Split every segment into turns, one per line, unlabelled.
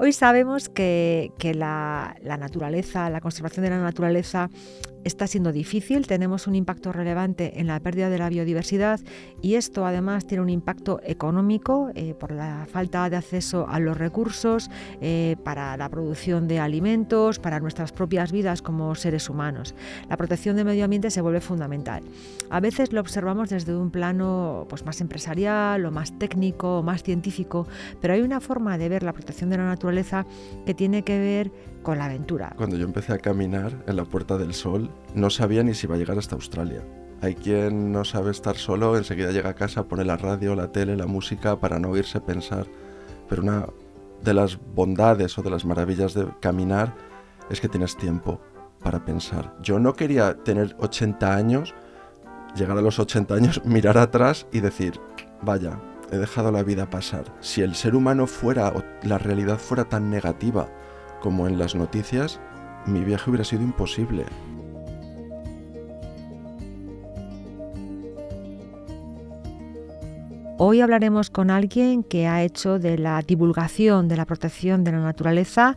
Hoy sabemos que la naturaleza, la conservación de la naturaleza está siendo difícil, tenemos un impacto relevante en la pérdida de la biodiversidad y esto además tiene un impacto económico por la falta de acceso a los recursos para la producción de alimentos, para nuestras propias vidas como seres humanos. La protección del medio ambiente se vuelve fundamental. A veces lo observamos desde un plano pues, más empresarial o más técnico o más científico, pero hay una forma de ver la protección de la naturaleza que tiene que ver con la aventura.
Cuando yo empecé a caminar en la Puerta del Sol, no sabía ni si iba a llegar hasta Australia. Hay quien no sabe estar solo, enseguida llega a casa, pone la radio, la tele, la música para no oírse pensar. Pero una de las bondades o de las maravillas de caminar es que tienes tiempo para pensar. Yo no quería tener 80 años, llegar a los 80 años, mirar atrás y decir, vaya, he dejado la vida pasar. Si el ser humano fuera, o la realidad fuera tan negativa como en las noticias, mi viaje hubiera sido imposible.
Hoy hablaremos con alguien que ha hecho de la divulgación de la protección de la naturaleza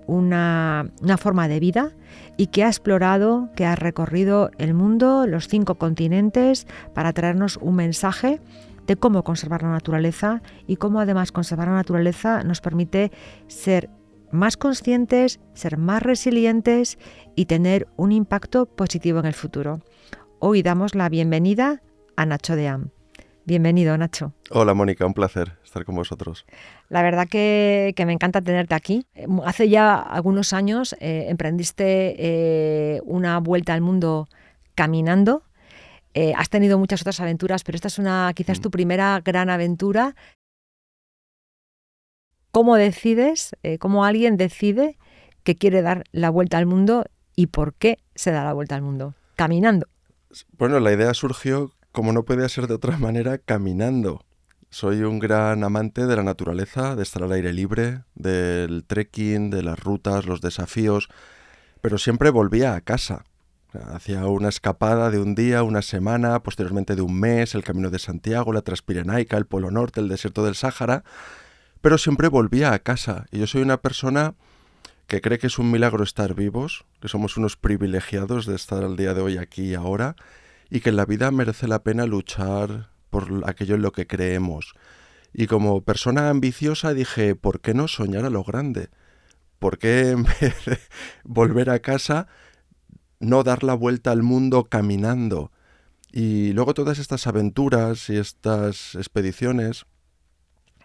una forma de vida y que ha explorado, que ha recorrido el mundo, los 5 continentes, para traernos un mensaje de cómo conservar la naturaleza y cómo además conservar la naturaleza nos permite ser más conscientes, ser más resilientes y tener un impacto positivo en el futuro. Hoy damos la bienvenida a Nacho Deam. Bienvenido, Nacho.
Hola, Mónica, un placer estar con vosotros.
La verdad que me encanta tenerte aquí. Hace ya algunos años emprendiste una vuelta al mundo caminando. Has tenido muchas otras aventuras, pero esta es quizás tu primera gran aventura. ¿Cómo decides, cómo alguien decide que quiere dar la vuelta al mundo y por qué se da la vuelta al mundo? Caminando.
Bueno, la idea surgió, como no podía ser de otra manera, caminando. Soy un gran amante de la naturaleza, de estar al aire libre, del trekking, de las rutas, los desafíos, pero siempre volvía a casa. Hacía una escapada de un día, una semana, posteriormente de un mes, el Camino de Santiago, la Transpirenaica, el Polo Norte, el desierto del Sáhara, pero siempre volvía a casa. Y yo soy una persona que cree que es un milagro estar vivos, que somos unos privilegiados de estar al día de hoy aquí y ahora, y que en la vida merece la pena luchar por aquello en lo que creemos. Y como persona ambiciosa dije, ¿por qué no soñar a lo grande? ¿Por qué en vez de volver a casa no dar la vuelta al mundo caminando? Y luego todas estas aventuras y estas expediciones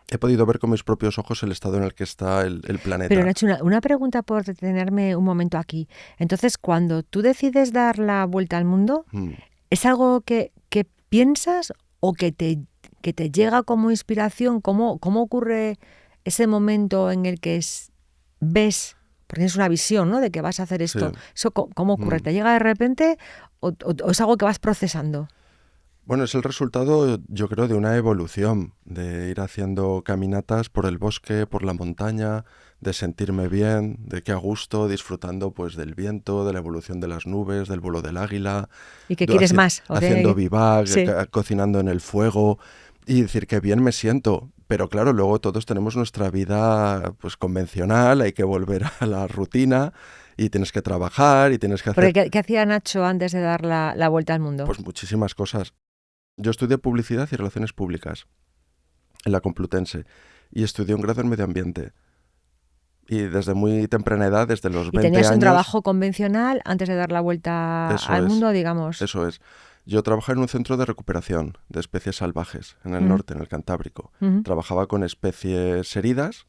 he podido ver con mis propios ojos el estado en el que está el planeta.
Pero Nacho, una pregunta por detenerme un momento aquí. Entonces, cuando tú decides dar la vuelta al mundo, ¿es algo que piensas o que te llega como inspiración? ¿Cómo ocurre ese momento en el que ves, porque tienes una visión, ¿no?, de que vas a hacer esto?
Sí.
¿Eso cómo ocurre? ¿Te llega de repente o es algo que vas procesando?
Bueno, es el resultado, yo creo, de una evolución, de ir haciendo caminatas por el bosque, por la montaña, de sentirme bien, de que a gusto, disfrutando pues del viento, de la evolución de las nubes, del vuelo del águila.
¿Y qué quieres más?
Haciendo vivac,
sí,
cocinando en el fuego y decir que bien me siento. Pero claro, luego todos tenemos nuestra vida pues convencional, hay que volver a la rutina y tienes que trabajar y tienes que hacer...
Porque ¿qué hacía Nacho antes de dar la vuelta al mundo?
Pues muchísimas cosas. Yo estudié Publicidad y Relaciones Públicas en la Complutense y estudié un grado en Medio Ambiente. Y desde muy temprana edad, desde los 20 años...
¿Y tenías un trabajo convencional antes de dar la vuelta al mundo, digamos?
Eso es. Yo trabajaba en un centro de recuperación de especies salvajes en el norte, en el Cantábrico. Trabajaba con especies heridas,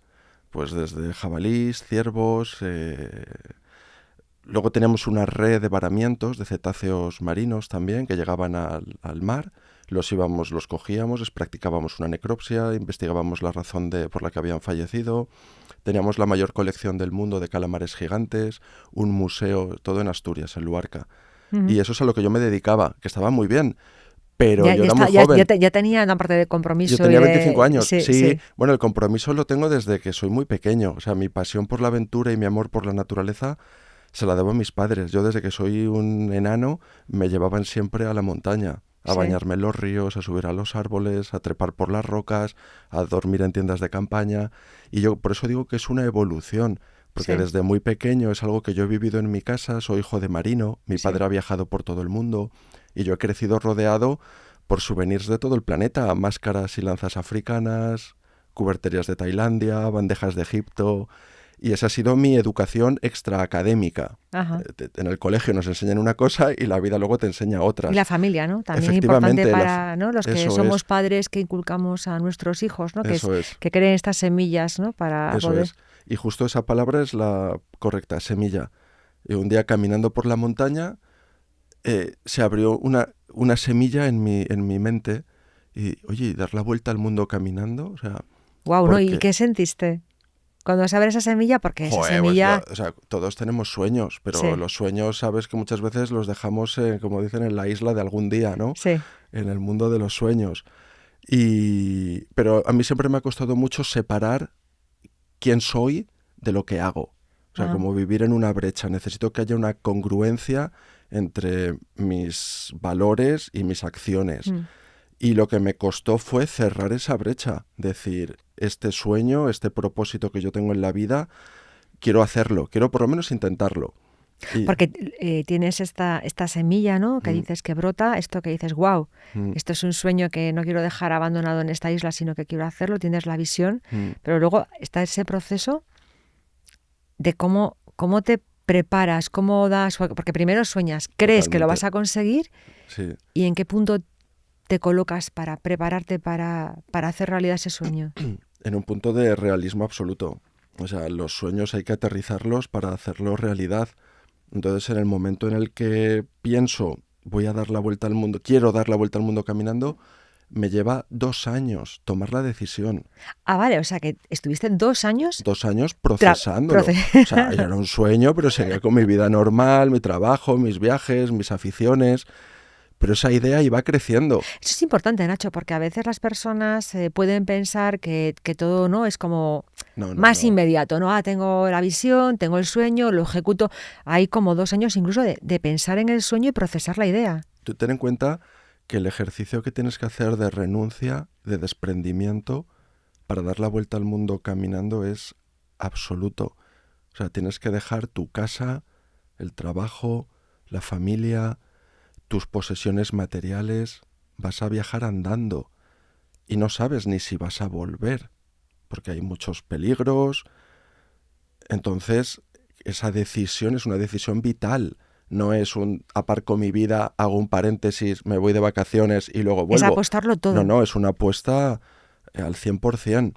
pues desde jabalís, ciervos... Luego teníamos una red de varamientos de cetáceos marinos también que llegaban al mar. Los cogíamos, les practicábamos una necropsia, investigábamos la razón por la que habían fallecido. Teníamos la mayor colección del mundo de calamares gigantes, un museo, todo en Asturias, en Luarca. Y eso es a lo que yo me dedicaba, que estaba muy bien. Pero yo era muy joven.
Ya tenía una parte de compromiso.
Yo tenía 25 años,
sí.
Bueno, el compromiso lo tengo desde que soy muy pequeño. O sea, mi pasión por la aventura y mi amor por la naturaleza se la debo a mis padres. Yo desde que soy un enano me llevaban siempre a la montaña, a
Sí.
bañarme en los ríos, a subir a los árboles, a trepar por las rocas, a dormir en tiendas de campaña. Y yo por eso digo que es una evolución, porque
Sí.
desde muy pequeño es algo que yo he vivido en mi casa, soy hijo de marino, mi
Sí.
padre ha viajado por todo el mundo y yo he crecido rodeado por souvenirs de todo el planeta, máscaras y lanzas africanas, cuberterías de Tailandia, bandejas de Egipto, y esa ha sido mi educación extraacadémica.
Ajá.
En el colegio nos enseñan una cosa y la vida luego te enseña
Y la
otras.
familia, ¿no? También es importante
Efectivamente,
para, ¿no?, los que
eso
somos
es,
padres, que inculcamos a nuestros hijos, ¿no?
eso es,
Que creen estas semillas, ¿no? Para
eso
poder.
es. Y justo esa palabra es la correcta, semilla. Y un día caminando por la montaña se abrió una semilla en mi mente y, oye, dar la vuelta al mundo caminando, o sea,
Wow, ¿no? ¿Y
porque,
qué sentiste cuando se abre esa semilla? Porque esa
joder, pues yo,
semilla,
o sea, todos tenemos sueños, pero
sí,
los sueños, sabes que muchas veces los dejamos, como dicen, en la isla de algún día, ¿no?
sí,
En el mundo de los sueños. Pero a mí siempre me ha costado mucho separar quién soy de lo que hago. O sea,
ajá,
como vivir en una brecha. Necesito que haya una congruencia entre mis valores y mis acciones.
mm.
Y lo que me costó fue cerrar esa brecha. Decir, este sueño, este propósito que yo tengo en la vida, quiero hacerlo, quiero por lo menos intentarlo. Y,
Porque tienes esta semilla, ¿no? Que
mm,
dices que brota, esto que dices, wow,
mm,
esto es un sueño que no quiero dejar abandonado en esta isla, sino que quiero hacerlo, tienes la visión,
mm,
pero luego está ese proceso de cómo te preparas, cómo das, porque primero sueñas, crees que lo
totalmente.
vas a conseguir
Sí.
y en qué punto te colocas para prepararte para hacer realidad ese sueño.
En un punto de realismo absoluto. O sea, los sueños hay que aterrizarlos para hacerlos realidad. Entonces, en el momento en el que pienso, voy a dar la vuelta al mundo, quiero dar la vuelta al mundo caminando, me lleva 2 años tomar la decisión.
Ah, vale, o sea que estuviste 2 años
2 años
tra-
procesándolo.
proce-
O sea, era un sueño, pero seguía con mi vida normal, mi trabajo, mis viajes, mis aficiones. Pero esa idea iba creciendo.
Eso es importante, Nacho, porque a veces las personas pueden pensar que todo no es como
No, no,
más
no.
inmediato, ¿no? Ah, tengo la visión, tengo el sueño, lo ejecuto. Hay como 2 años incluso de pensar en el sueño y procesar la idea.
Tú ten en cuenta que el ejercicio que tienes que hacer de renuncia, de desprendimiento, para dar la vuelta al mundo caminando es absoluto. O sea, tienes que dejar tu casa, el trabajo, la familia, tus posesiones materiales. Vas a viajar andando y no sabes ni si vas a volver, porque hay muchos peligros. Entonces, esa decisión es una decisión vital. No es un aparco mi vida, hago un paréntesis, me voy de vacaciones y luego
Es
vuelvo.
apostarlo
No,
todo.
no, es una apuesta al 100%.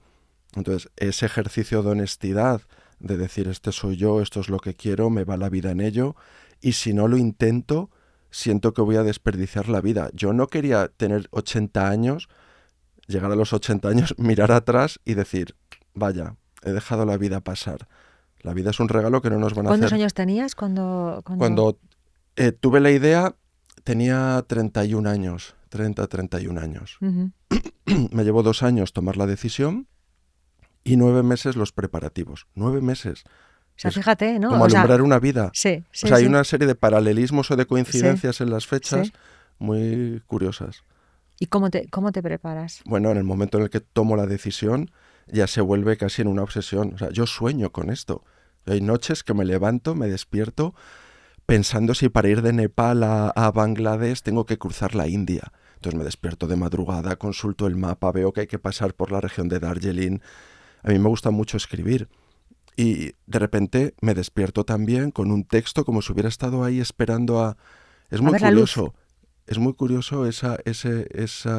Entonces, ese ejercicio de honestidad, de decir, este soy yo, esto es lo que quiero, me va la vida en ello, y si no lo intento, siento que voy a desperdiciar la vida. Yo no quería tener 80 años, llegar a los 80 años, mirar atrás y decir, vaya, he dejado la vida pasar. La vida es un regalo que no nos van a
¿Cuántos
hacer.
años tenías cuando...
Cuando tuve la idea, tenía 31 años, 31 años.
Ujú.
Me llevó 2 años tomar la decisión y 9 meses los preparativos. 9 meses.
O sea,
Es
fíjate, ¿no?
como
O sea,
alumbrar una vida.
sí,
O
sí,
sea, hay
sí,
una serie de paralelismos o de
sí,
coincidencias en las fechas
sí.
muy curiosas.
¿Y cómo te preparas?
Bueno, en el momento en el que tomo la decisión, ya se vuelve casi en una obsesión. O sea, yo sueño con esto. Hay noches que me levanto, me despierto, pensando si para ir de Nepal a Bangladesh tengo que cruzar la India. Entonces me despierto de madrugada, consulto el mapa, veo que hay que pasar por la región de Darjeeling. A mí me gusta mucho escribir. Y de repente me despierto también con un texto como si hubiera estado ahí esperando a... Es
A
muy
ver la luz.
curioso. Es muy curioso esa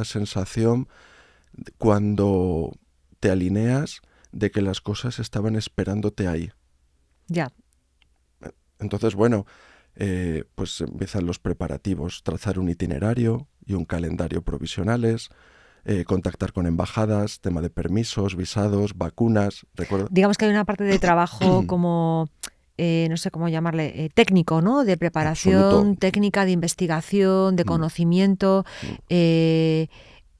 sensación cuando te alineas de que las cosas estaban esperándote ahí.
Ya.
Entonces, bueno, pues empiezan los preparativos, trazar un itinerario y un calendario provisionales, contactar con embajadas, tema de permisos, visados, vacunas, recuerdo.
Digamos que hay una parte de trabajo como, no sé cómo llamarle, técnico, ¿no? De
Absoluto.
preparación, técnica de investigación, de
Mm,
conocimiento.
mm,
eh,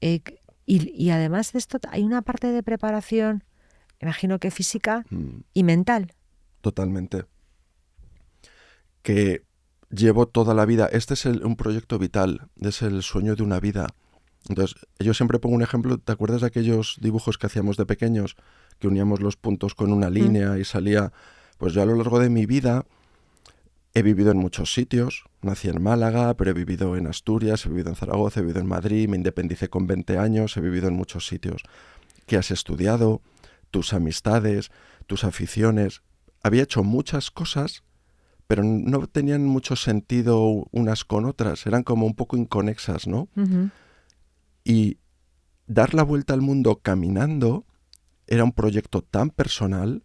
eh, y además de esto, hay una parte de preparación, imagino que física
mm,
y mental.
totalmente. Que llevo toda la vida, este es un proyecto vital, es el sueño de una vida. Entonces, yo siempre pongo un ejemplo, ¿te acuerdas de aquellos dibujos que hacíamos de pequeños, que uníamos los puntos con una línea y salía? Pues yo a lo largo de mi vida he vivido en muchos sitios, nací en Málaga, pero he vivido en Asturias, he vivido en Zaragoza, he vivido en Madrid, me independicé con 20 años, he vivido en muchos sitios. ¿Qué has estudiado? Tus amistades, tus aficiones. Había hecho muchas cosas, pero no tenían mucho sentido unas con otras, eran como un poco inconexas, ¿no?
Ujú.
Y dar la vuelta al mundo caminando era un proyecto tan personal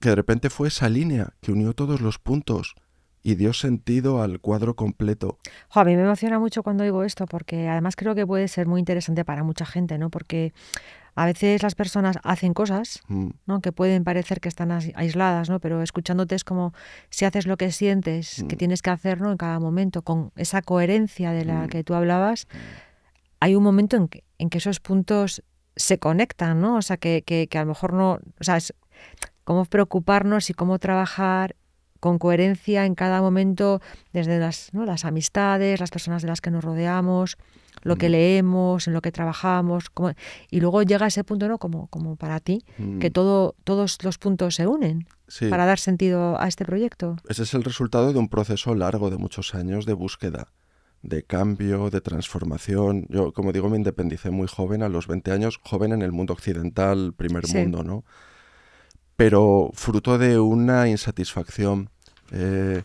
que de repente fue esa línea que unió todos los puntos y dio sentido al cuadro completo.
Jo, a mí me emociona mucho cuando oigo esto, porque además creo que puede ser muy interesante para mucha gente, ¿no? Porque a veces las personas hacen cosas,
Mm,
¿no? Que pueden parecer que están aisladas, ¿no? Pero escuchándote es como si haces lo que sientes que
mm,
tienes que hacer, ¿no? En cada momento, con esa coherencia de la
mm,
que tú hablabas,
mm.
hay un momento en que esos puntos se conectan, ¿no? O sea, que a lo mejor no, o sea, es cómo preocuparnos y cómo trabajar con coherencia en cada momento, desde las, ¿no? las amistades, las personas de las que nos rodeamos, lo que
Mm,
leemos, en lo que trabajamos, y luego llega ese punto, ¿no? Como para ti, que
mm.
todos los puntos se unen
Sí,
para dar sentido a este proyecto.
ese es el resultado de un proceso largo de muchos años de búsqueda, de cambio, de transformación. Yo, como digo, me independicé muy joven, a los 20 años, joven en el mundo occidental, primer
Sí,
mundo, ¿no? Pero fruto de una insatisfacción. Eh,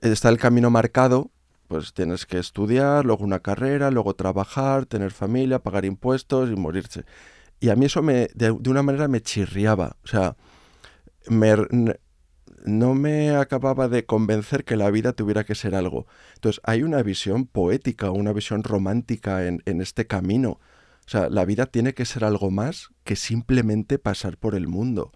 Está el camino marcado, pues tienes que estudiar, luego una carrera, luego trabajar, tener familia, pagar impuestos y morirse. Y a mí eso de una manera me chirriaba. O sea, me, no me acababa de convencer que la vida tuviera que ser algo. Entonces, hay una visión poética, una visión romántica en este camino. O sea, la vida tiene que ser algo más que simplemente pasar por el mundo.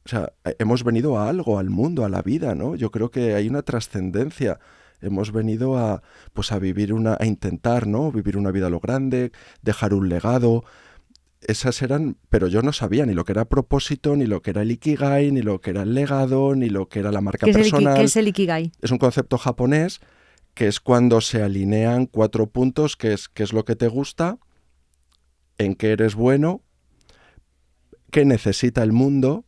O sea, hemos venido a algo, al mundo, a la vida, ¿no? Yo creo que hay una trascendencia. Hemos venido a, pues a vivir a intentar, ¿no? Vivir una vida a lo grande, dejar un legado. Esas eran, pero yo no sabía ni lo que era propósito, ni lo que era el ikigai, ni lo que era el legado, ni lo que era la marca
¿qué
personal.
es el Ikigai?
Es un concepto japonés que es cuando se alinean 4 puntos, que es qué es lo que te gusta, en qué eres bueno, qué necesita el mundo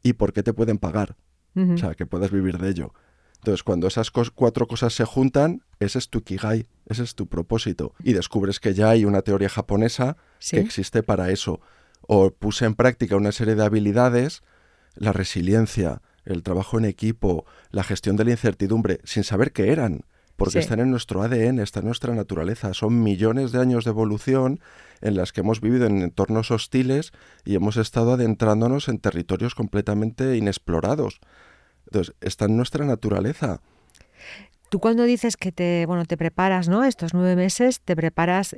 y por qué te pueden pagar. O
Ujú.
sea, que puedas vivir de ello. Entonces, cuando esas 4 cosas se juntan, ese es tu ikigai, ese es tu propósito. Y descubres que ya hay una teoría japonesa que
Sí,
existe para eso. O puse en práctica una serie de habilidades, la resiliencia, el trabajo en equipo, la gestión de la incertidumbre, sin saber qué eran, porque
sí.
están en nuestro ADN, está en nuestra naturaleza. Son millones de años de evolución en las que hemos vivido en entornos hostiles y hemos estado adentrándonos en territorios completamente inexplorados. Entonces, está en nuestra naturaleza.
Tú cuando dices que te preparas, ¿no? Estos 9 meses, te preparas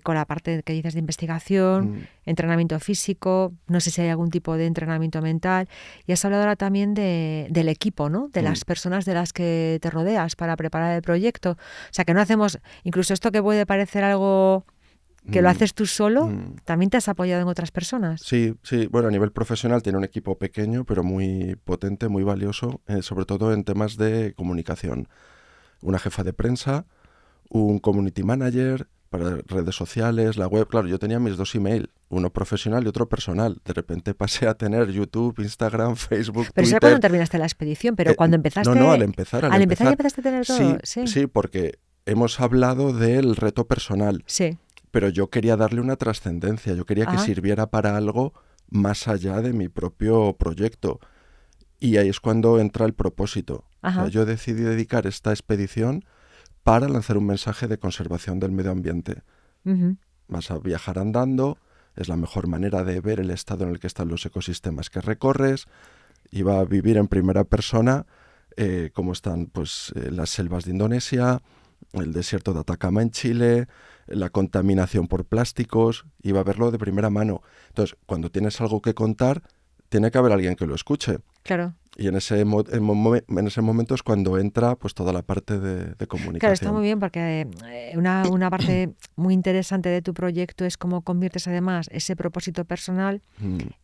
con la parte que dices de investigación,
Mm,
entrenamiento físico, no sé si hay algún tipo de entrenamiento mental. Y has hablado ahora también del equipo, ¿no? De
mm,
las personas de las que te rodeas para preparar el proyecto. O sea, que no hacemos, incluso esto que puede parecer algo que lo
mm,
haces tú solo,
mm.
también te has apoyado en otras personas.
Sí, sí. Bueno, a nivel profesional tiene un equipo pequeño, pero muy potente, muy valioso, sobre todo en temas de comunicación. Una jefa de prensa, un community manager para redes sociales, la web. Claro, yo tenía mis 2 emails, uno profesional y otro personal. De repente pasé a tener YouTube, Instagram, Facebook,
Pero eso era cuando
Twitter.
terminaste la expedición, pero
Eh,
cuando
no, no, al
empezaste,
empezar, al
al empezar ya
empezar.
empezaste a tener todo,
Sí,
sí,
sí, porque hemos hablado del reto personal,
sí.
pero yo quería darle una trascendencia, yo quería que
Ah,
sirviera para algo más allá de mi propio proyecto. Y ahí es cuando entra el propósito. O sea,
ajá.
yo decidí dedicar esta expedición para lanzar un mensaje de conservación del medio ambiente.
Ujú.
Vas a viajar andando, es la mejor manera de ver el estado en el que están los ecosistemas que recorres, y va a vivir en primera persona cómo están pues, las selvas de Indonesia, el desierto de Atacama en Chile, la contaminación por plásticos, y va a verlo de primera mano. Entonces, cuando tienes algo que contar, tiene que haber alguien que lo escuche.
Claro.
Y en ese momento es cuando entra pues toda la parte de comunicación.
Claro, está muy bien porque una parte muy interesante de tu proyecto es cómo conviertes además ese propósito personal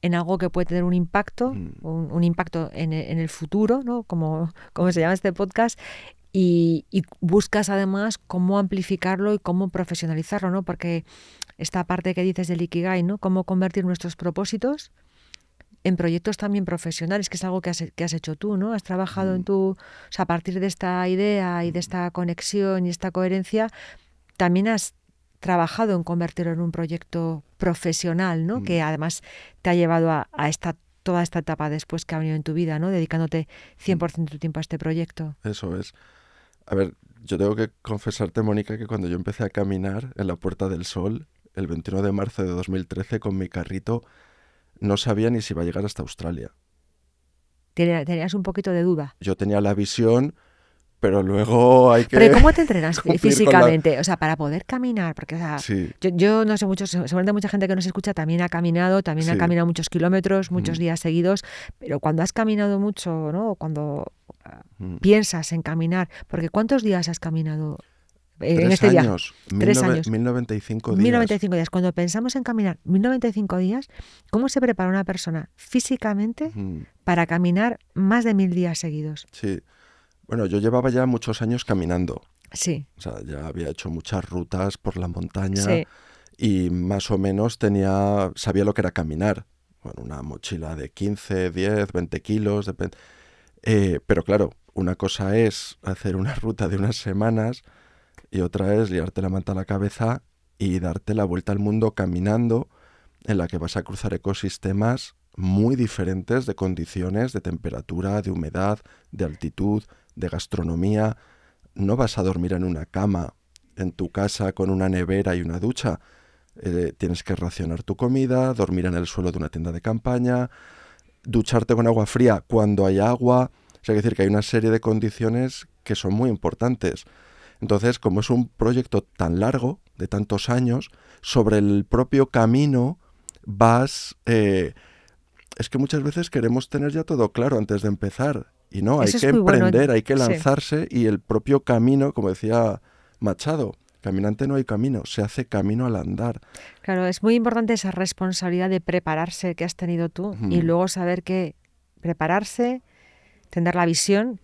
en algo que puede tener un impacto, un impacto en el futuro, ¿no? Como se llama este podcast, y buscas además cómo amplificarlo y cómo profesionalizarlo, ¿no? Porque esta parte que dices del Ikigai, ¿no? Cómo convertir nuestros propósitos en proyectos también profesionales, que es algo que has hecho tú, ¿no? Has trabajado en tu... O sea, a partir de esta idea y de esta conexión y esta coherencia, también has trabajado en convertirlo en un proyecto profesional, ¿no? Que además te ha llevado a toda esta etapa después que ha venido en tu vida, ¿no? Dedicándote 100% de tu tiempo a este proyecto.
Eso es. A ver, yo tengo que confesarte, Mónica, que cuando yo empecé a caminar en la Puerta del Sol, el 21 de marzo de 2013, con mi carrito, no sabía ni si iba a llegar hasta Australia.
Tenías un poquito de duda.
Yo tenía la visión, pero luego hay que...
Pero ¿cómo te entrenas físicamente?
La...
O sea, para poder caminar, porque o sea,
sí.
yo no sé mucho, seguramente mucha gente que nos escucha también ha caminado, también ha caminado muchos kilómetros, muchos días seguidos, pero cuando has caminado mucho, ¿no? O cuando piensas en caminar, porque ¿cuántos días has caminado en este viaje? 3 años.
1095 días.
1095 días. Cuando pensamos en caminar 1095 días, ¿cómo se prepara una persona físicamente para caminar más de 1000 días seguidos?
Sí. Bueno, yo llevaba ya muchos años caminando.
Sí.
O sea, ya había hecho muchas rutas por la montaña
y
más o menos sabía lo que era caminar. Bueno, una mochila de 15, 10, 20 kilos, depende. Pero claro, una cosa es hacer una ruta de unas semanas y otra es liarte la manta a la cabeza y darte la vuelta al mundo caminando, en la que vas a cruzar ecosistemas muy diferentes de condiciones, de temperatura, de humedad, de altitud, de gastronomía. No vas a dormir en una cama en tu casa con una nevera y una ducha. Tienes que racionar tu comida, dormir en el suelo de una tienda de campaña, ducharte con agua fría cuando hay agua. O sea, hay que decir que hay una serie de condiciones que son muy importantes. Entonces, como es un proyecto tan largo, de tantos años, sobre el propio camino vas... es que muchas veces queremos tener ya todo claro antes de empezar. Y no, hay que emprender, hay que lanzarse y el propio camino, como decía Machado, caminante no hay camino, se hace camino al andar.
Claro, es muy importante esa responsabilidad de prepararse que has tenido tú y luego saber que prepararse, tener la visión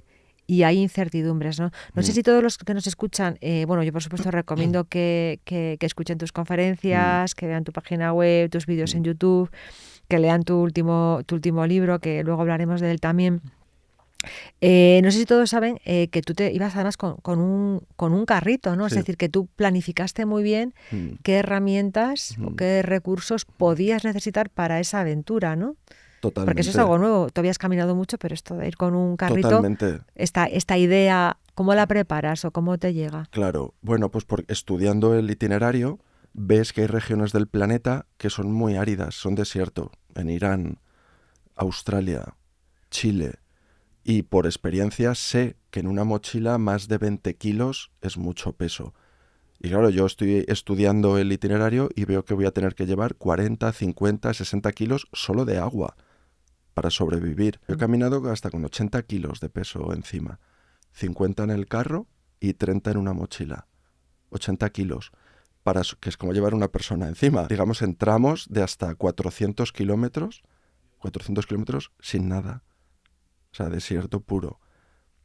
y hay incertidumbres, ¿no? No sé si todos los que nos escuchan, bueno, yo por supuesto recomiendo que escuchen tus conferencias, que vean tu página web, tus vídeos en YouTube, que lean tu último libro, que luego hablaremos de él también. No sé si todos saben que tú te ibas además con un carrito, ¿no? Sí. Es decir, que tú planificaste muy bien qué herramientas o qué recursos podías necesitar para esa aventura, ¿no?
Totalmente.
Porque eso es algo nuevo. Tú habías caminado mucho, pero esto de ir con un carrito,
totalmente.
Esta idea, ¿cómo la preparas o cómo te llega?
Claro, bueno, pues estudiando el itinerario ves que hay regiones del planeta que son muy áridas, son desierto. En Irán, Australia, Chile. Y por experiencia sé que en una mochila más de 20 kilos es mucho peso. Y claro, yo estoy estudiando el itinerario y veo que voy a tener que llevar 40, 50, 60 kilos solo de agua para sobrevivir. Yo he caminado hasta con 80 kilos de peso encima. 50 en el carro y 30 en una mochila. 80 kilos, que es como llevar una persona encima. Digamos, en tramos de hasta 400 kilómetros sin nada. O sea, desierto puro.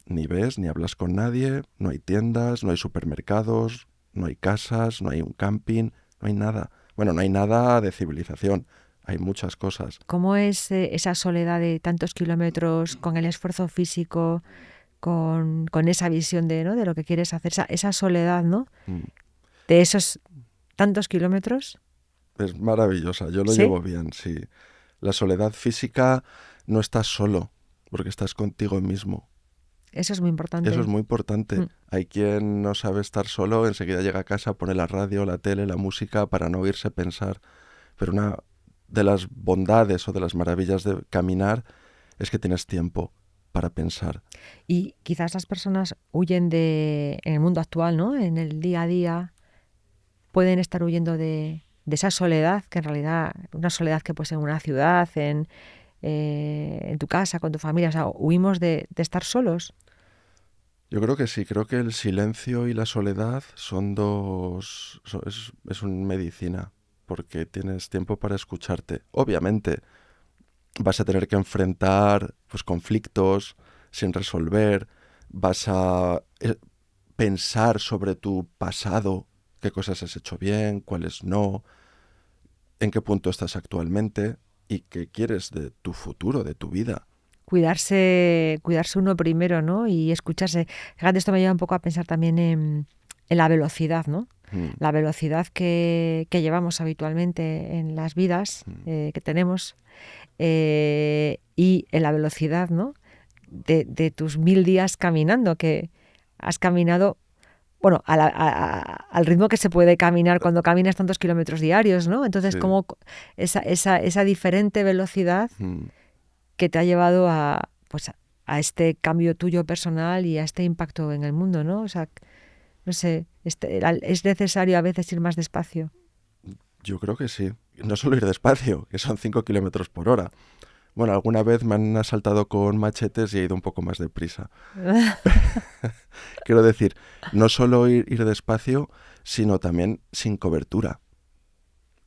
Ni ves, ni hablas con nadie, no hay tiendas, no hay supermercados, no hay casas, no hay un camping, no hay nada. Bueno, no hay nada de civilización, hay muchas cosas.
¿Cómo es esa soledad de tantos kilómetros, con el esfuerzo físico, con esa visión de, ¿no?, de lo que quieres hacer, esa soledad, ¿no? De esos tantos kilómetros?
Es maravillosa, yo lo llevo bien, sí. La soledad física, no estás solo, porque estás contigo mismo.
Eso es muy importante.
Eso es muy importante. Hay quien no sabe estar solo, enseguida llega a casa, pone la radio, la tele, la música para no oírse pensar. Pero una de las bondades o de las maravillas de caminar es que tienes tiempo para pensar.
Y quizás las personas huyen en el mundo actual, ¿no? En el día a día, pueden estar huyendo de esa soledad, que en realidad una soledad que puede ser en una ciudad, en en tu casa, con tu familia? O sea, huimos de estar solos.
Yo creo que sí, creo que el silencio y la soledad son es una medicina, porque tienes tiempo para escucharte. Obviamente vas a tener que enfrentar pues, conflictos sin resolver, vas a pensar sobre tu pasado, qué cosas has hecho bien, cuáles no, en qué punto estás actualmente y qué quieres de tu futuro, de tu vida.
Cuidarse uno primero, ¿no? Y escucharse. Fíjate, esto me lleva un poco a pensar también en la velocidad, ¿no?
Mm,
La velocidad que llevamos habitualmente en las vidas
mm.
que tenemos, y en la velocidad, ¿no? De tus 1000 días caminando, que has caminado, bueno, al ritmo que se puede caminar cuando caminas tantos kilómetros diarios, ¿no? Entonces,
Sí.
como esa diferente velocidad
Mm.
que te ha llevado pues, a este cambio tuyo personal y a este impacto en el mundo, ¿no? O sea, no sé, es necesario a veces ir más despacio.
Yo creo que sí. No solo ir despacio, que son 5 kilómetros por hora. Bueno, alguna vez me han asaltado con machetes y he ido un poco más deprisa. Quiero decir, no solo ir despacio, sino también sin cobertura,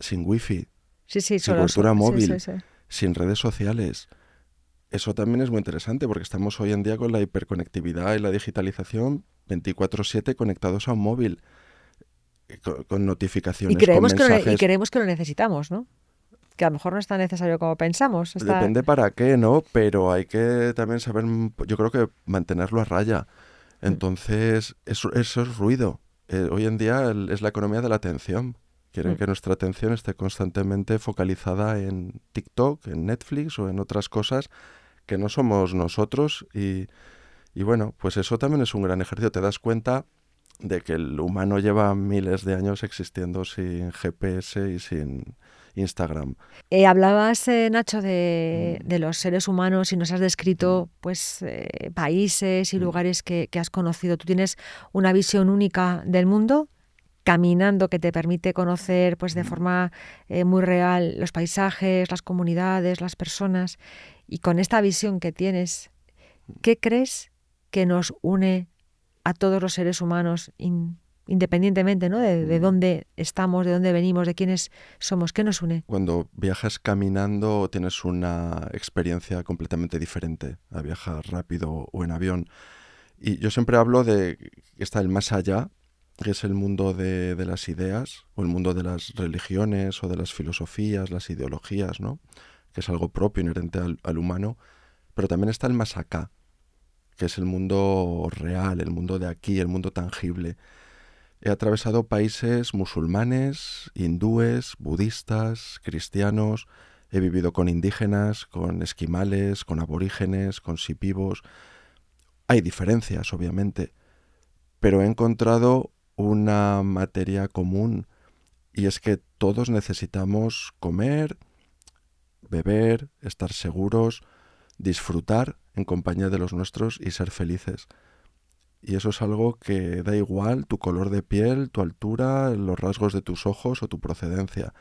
sin wifi,
Sí, sí,
sin
solo,
cobertura
sí, sí,
móvil,
sí.
sin redes sociales. Eso también es muy interesante porque estamos hoy en día con la hiperconectividad y la digitalización 24/7 conectados a un móvil, con
Y
notificaciones, con
creemos que y
mensajes.
creemos que lo necesitamos, ¿no? Que a lo mejor no es tan necesario como pensamos.
Depende para qué, ¿no? Pero hay que también saber, yo creo que mantenerlo a raya. Entonces, eso es ruido. Hoy en día es la economía de la atención. Quieren
Mm.
que nuestra atención esté constantemente focalizada en TikTok, en Netflix o en otras cosas que no somos nosotros. Y bueno, pues eso también es un gran ejercicio. Te das cuenta de que el humano lleva miles de años existiendo sin GPS y sin Instagram.
Hablabas, Nacho,
Mm,
de los seres humanos y nos has
mm,
descrito pues, países y
mm,
lugares que has conocido. ¿Tú tienes una visión única del mundo caminando que te permite conocer pues, de
mm.
forma muy real los paisajes, las comunidades, las personas? Y con esta visión que tienes, ¿qué crees que nos une a todos los seres humanos, independientemente, ¿no? de
Mm.
dónde estamos, de dónde venimos, de quiénes somos? ¿Qué nos une?
Cuando viajas caminando tienes una experiencia completamente diferente a viajar rápido o en avión. Y yo siempre hablo de que está el más allá, que es el mundo de las ideas, o el mundo de las religiones, o de las filosofías, las ideologías, ¿no? Que es algo propio, inherente al humano. Pero también está el más acá, que es el mundo real, el mundo de aquí, el mundo tangible. He atravesado países musulmanes, hindúes, budistas, cristianos. He vivido con indígenas, con esquimales, con aborígenes, con sipivos. Hay diferencias, obviamente, pero he encontrado una materia común y es que todos necesitamos comer, beber, estar seguros, disfrutar en compañía de los nuestros y ser felices. Y eso es algo que da igual tu color de piel, tu altura, los rasgos de tus ojos o tu procedencia.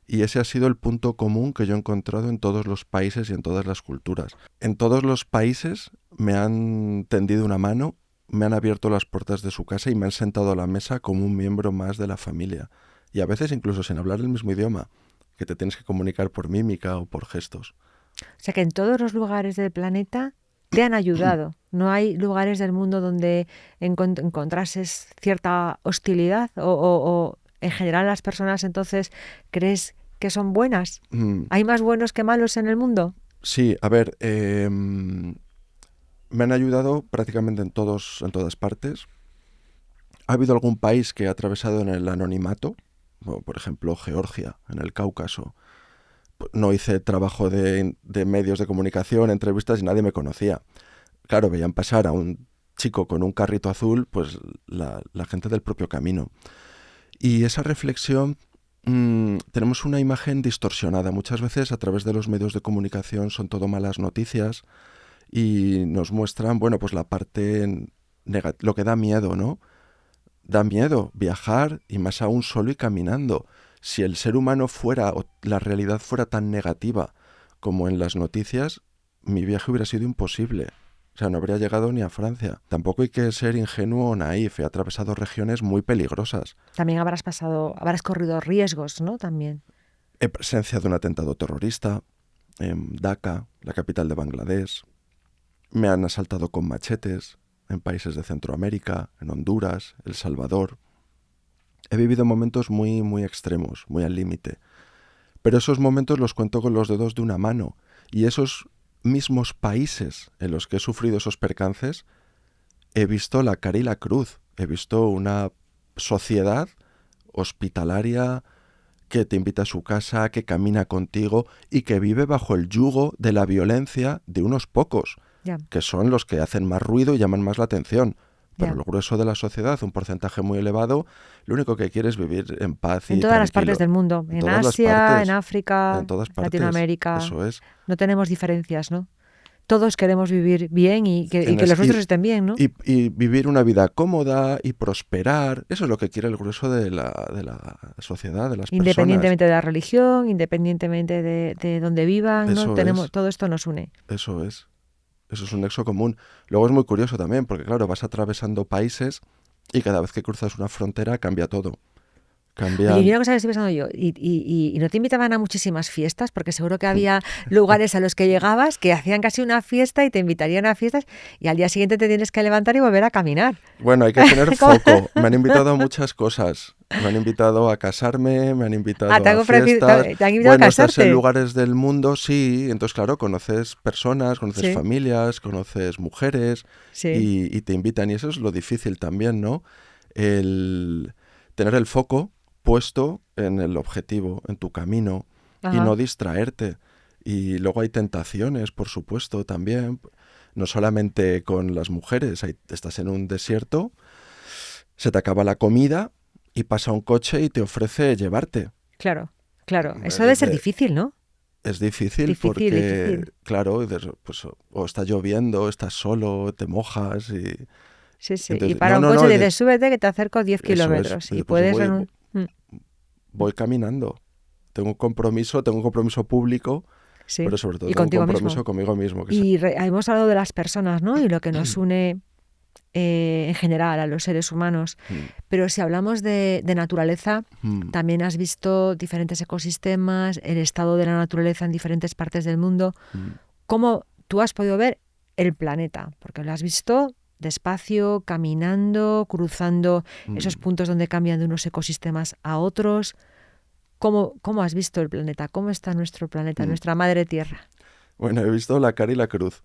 Y ese ha sido el punto común que yo he encontrado en todos los países y en todas las culturas. En todos los países me han tendido una mano, me han abierto las puertas de su casa y me han sentado a la mesa como un miembro más de la familia. Y a veces incluso sin hablar el mismo idioma, que te tienes que comunicar por mímica o por gestos.
O sea que en todos los lugares del planeta te han ayudado. No hay lugares del mundo donde encontrases cierta hostilidad o en general las personas entonces crees que son buenas.
Mm,
¿Hay más buenos que malos en el mundo?
sí, a ver, me han ayudado prácticamente en todas partes. ¿Ha habido algún país que ha atravesado en el anonimato? Bueno, por ejemplo, Georgia, en el Cáucaso. Pues no hice trabajo de medios de comunicación, entrevistas y nadie me conocía. Claro, veían pasar a un chico con un carrito azul, pues la gente del propio camino. Y esa reflexión, tenemos una imagen distorsionada. Muchas veces a través de los medios de comunicación son todo malas noticias y nos muestran, bueno, pues la parte lo que da miedo, ¿no? Da miedo viajar y más aún solo y caminando. Si el ser humano fuera, o la realidad fuera tan negativa como en las noticias, mi viaje hubiera sido imposible. O sea, no habría llegado ni a Francia. Tampoco hay que ser ingenuo o naif. He atravesado regiones muy peligrosas.
También habrás corrido riesgos, ¿no? También.
He presenciado un atentado terrorista en Dhaka, la capital de Bangladesh. Me han asaltado con machetes en países de Centroamérica, en Honduras, El Salvador. He vivido momentos muy, muy extremos, muy al límite. Pero esos momentos los cuento con los dedos de una mano. Y esos mismos países en los que he sufrido esos percances, he visto la cara y la cruz. He visto una sociedad hospitalaria que te invita a su casa, que camina contigo y que vive bajo el yugo de la violencia de unos pocos,
Ya.
que son los que hacen más ruido y llaman más la atención. Pero
Ya.
el grueso de la sociedad, un porcentaje muy elevado, lo único que quiere es vivir en paz y
En todas las
tranquilo.
partes del mundo, en
todas las
Asia,
partes,
en África,
en todas
en
partes.
Latinoamérica.
Eso es.
No tenemos diferencias, ¿no? Todos queremos vivir bien y que los nuestros estén bien, ¿no?
Y vivir una vida cómoda y prosperar. Eso es lo que quiere el grueso de la sociedad, de las
Independientemente de la religión, independientemente de dónde vivan, ¿no? Todo esto nos une.
Eso es. Eso es un nexo común. Luego es muy curioso también, porque claro, vas atravesando países y cada vez que cruzas una frontera cambia todo.
Oye, y una cosa que estoy pensando yo, ¿y no te invitaban a muchísimas fiestas? Porque seguro que había lugares a los que llegabas que hacían casi una fiesta y te invitarían a fiestas y al día siguiente te tienes que levantar y volver a caminar.
Bueno, hay que tener foco. Me han invitado a muchas cosas. Me han invitado a casarme, me han invitado a fiestas.
¿Te han invitado a casarte?
Estás en lugares del mundo, sí. Entonces, claro, conoces personas, conoces
Sí.
familias, conoces mujeres
Sí.
y te invitan. Y eso es lo difícil también, ¿no? El tener el foco puesto en el objetivo, en tu camino, y no distraerte. Y luego hay tentaciones, por supuesto, también. No solamente con las mujeres. Estás en un desierto, se te acaba la comida y pasa un coche y te ofrece llevarte.
Claro. Eso debe ser difícil, ¿no?
Es difícil porque,
difícil.
claro, pues, o está lloviendo, estás solo, te mojas y...
Sí.
Entonces,
y para un coche le dices, súbete que te acerco 10 kilómetros. Y
pues
puedes...
voy caminando. Tengo un compromiso público,
Sí.
pero sobre todo
Y
tengo un
contigo
compromiso
mismo.
conmigo mismo.
Hemos hablado de las personas, ¿no? Y lo que nos une en general a los seres humanos. Pero si hablamos de naturaleza, también has visto diferentes ecosistemas, el estado de la naturaleza en diferentes partes del mundo. ¿Cómo tú has podido ver el planeta? Porque lo has visto despacio, caminando, cruzando esos puntos donde cambian de unos ecosistemas a otros. ¿Cómo has visto el planeta? ¿Cómo está nuestro planeta, nuestra madre tierra?
Bueno, he visto la cara y la cruz.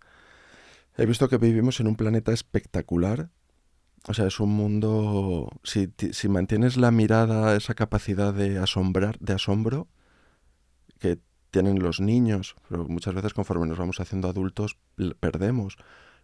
He visto que vivimos en un planeta espectacular. O sea, es un mundo... Si mantienes la mirada, esa capacidad de asombro que tienen los niños, pero muchas veces conforme nos vamos haciendo adultos perdemos.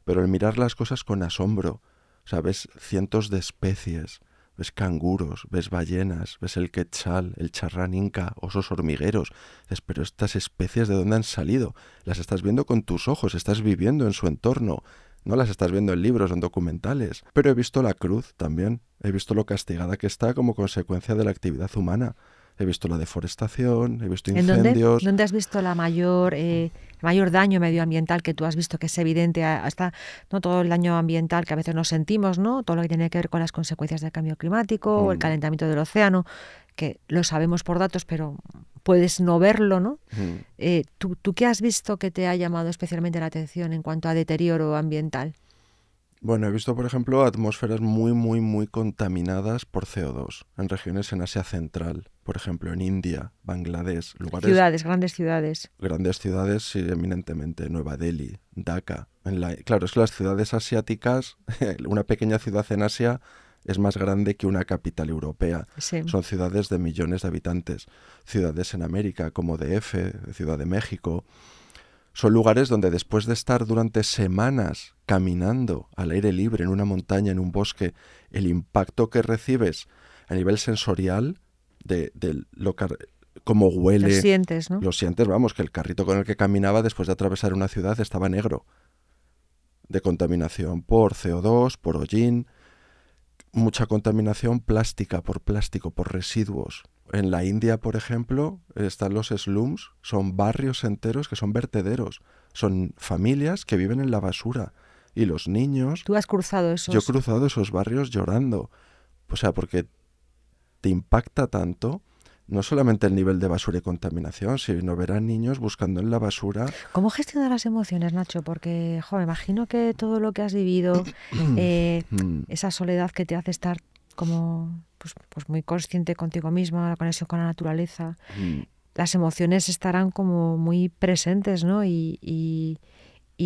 Pero el mirar las cosas con asombro, o sea, ves cientos de especies, ves canguros, ves ballenas, ves el quetzal, el charrán inca, osos hormigueros. Dices, pero estas especies, ¿de dónde han salido? Las estás viendo con tus ojos, estás viviendo en su entorno. No las estás viendo en libros, en documentales. Pero he visto la cruz también. He visto lo castigada que está como consecuencia de la actividad humana. He visto la deforestación, he visto incendios.
¿Dónde has visto el mayor daño medioambiental que tú has visto, que es evidente hasta no todo el daño ambiental que a veces nos sentimos, ¿no? Todo lo que tiene que ver con las consecuencias del cambio climático o el calentamiento del océano, que lo sabemos por datos, pero puedes no verlo, ¿no? ¿Tú qué has visto que te ha llamado especialmente la atención en cuanto a deterioro ambiental?
Bueno, he visto, por ejemplo, atmósferas muy, muy, muy contaminadas por CO2 en regiones en Asia Central, por ejemplo, en India, Bangladesh, lugares...
Grandes ciudades.
Grandes ciudades, sí, eminentemente. Nueva Delhi, Dhaka. Claro, es que las ciudades asiáticas, una pequeña ciudad en Asia es más grande que una capital europea.
Sí.
Son ciudades de millones de habitantes. Ciudades en América como DF, Ciudad de México... Son lugares donde después de estar durante semanas caminando al aire libre en una montaña, en un bosque, el impacto que recibes a nivel sensorial de cómo huele...
Lo sientes, ¿no?
Lo sientes, vamos, que el carrito con el que caminaba después de atravesar una ciudad estaba negro. De contaminación por CO2, por hollín, mucha contaminación plástica, por plástico, por residuos. En la India, por ejemplo, están los slums, son barrios enteros que son vertederos, son familias que viven en la basura y los niños,
¿Tú has cruzado
yo he
esos?
cruzado esos barrios llorando, o sea, porque te impacta tanto, no solamente el nivel de basura y contaminación, sino ver a niños buscando en la basura.
¿Cómo gestionar las emociones, Nacho? Porque, me imagino que todo lo que has vivido, eh,
Mm,
esa soledad que te hace estar como pues muy consciente contigo misma, la conexión con la naturaleza,
mm,
las emociones estarán como muy presentes, ¿no? Y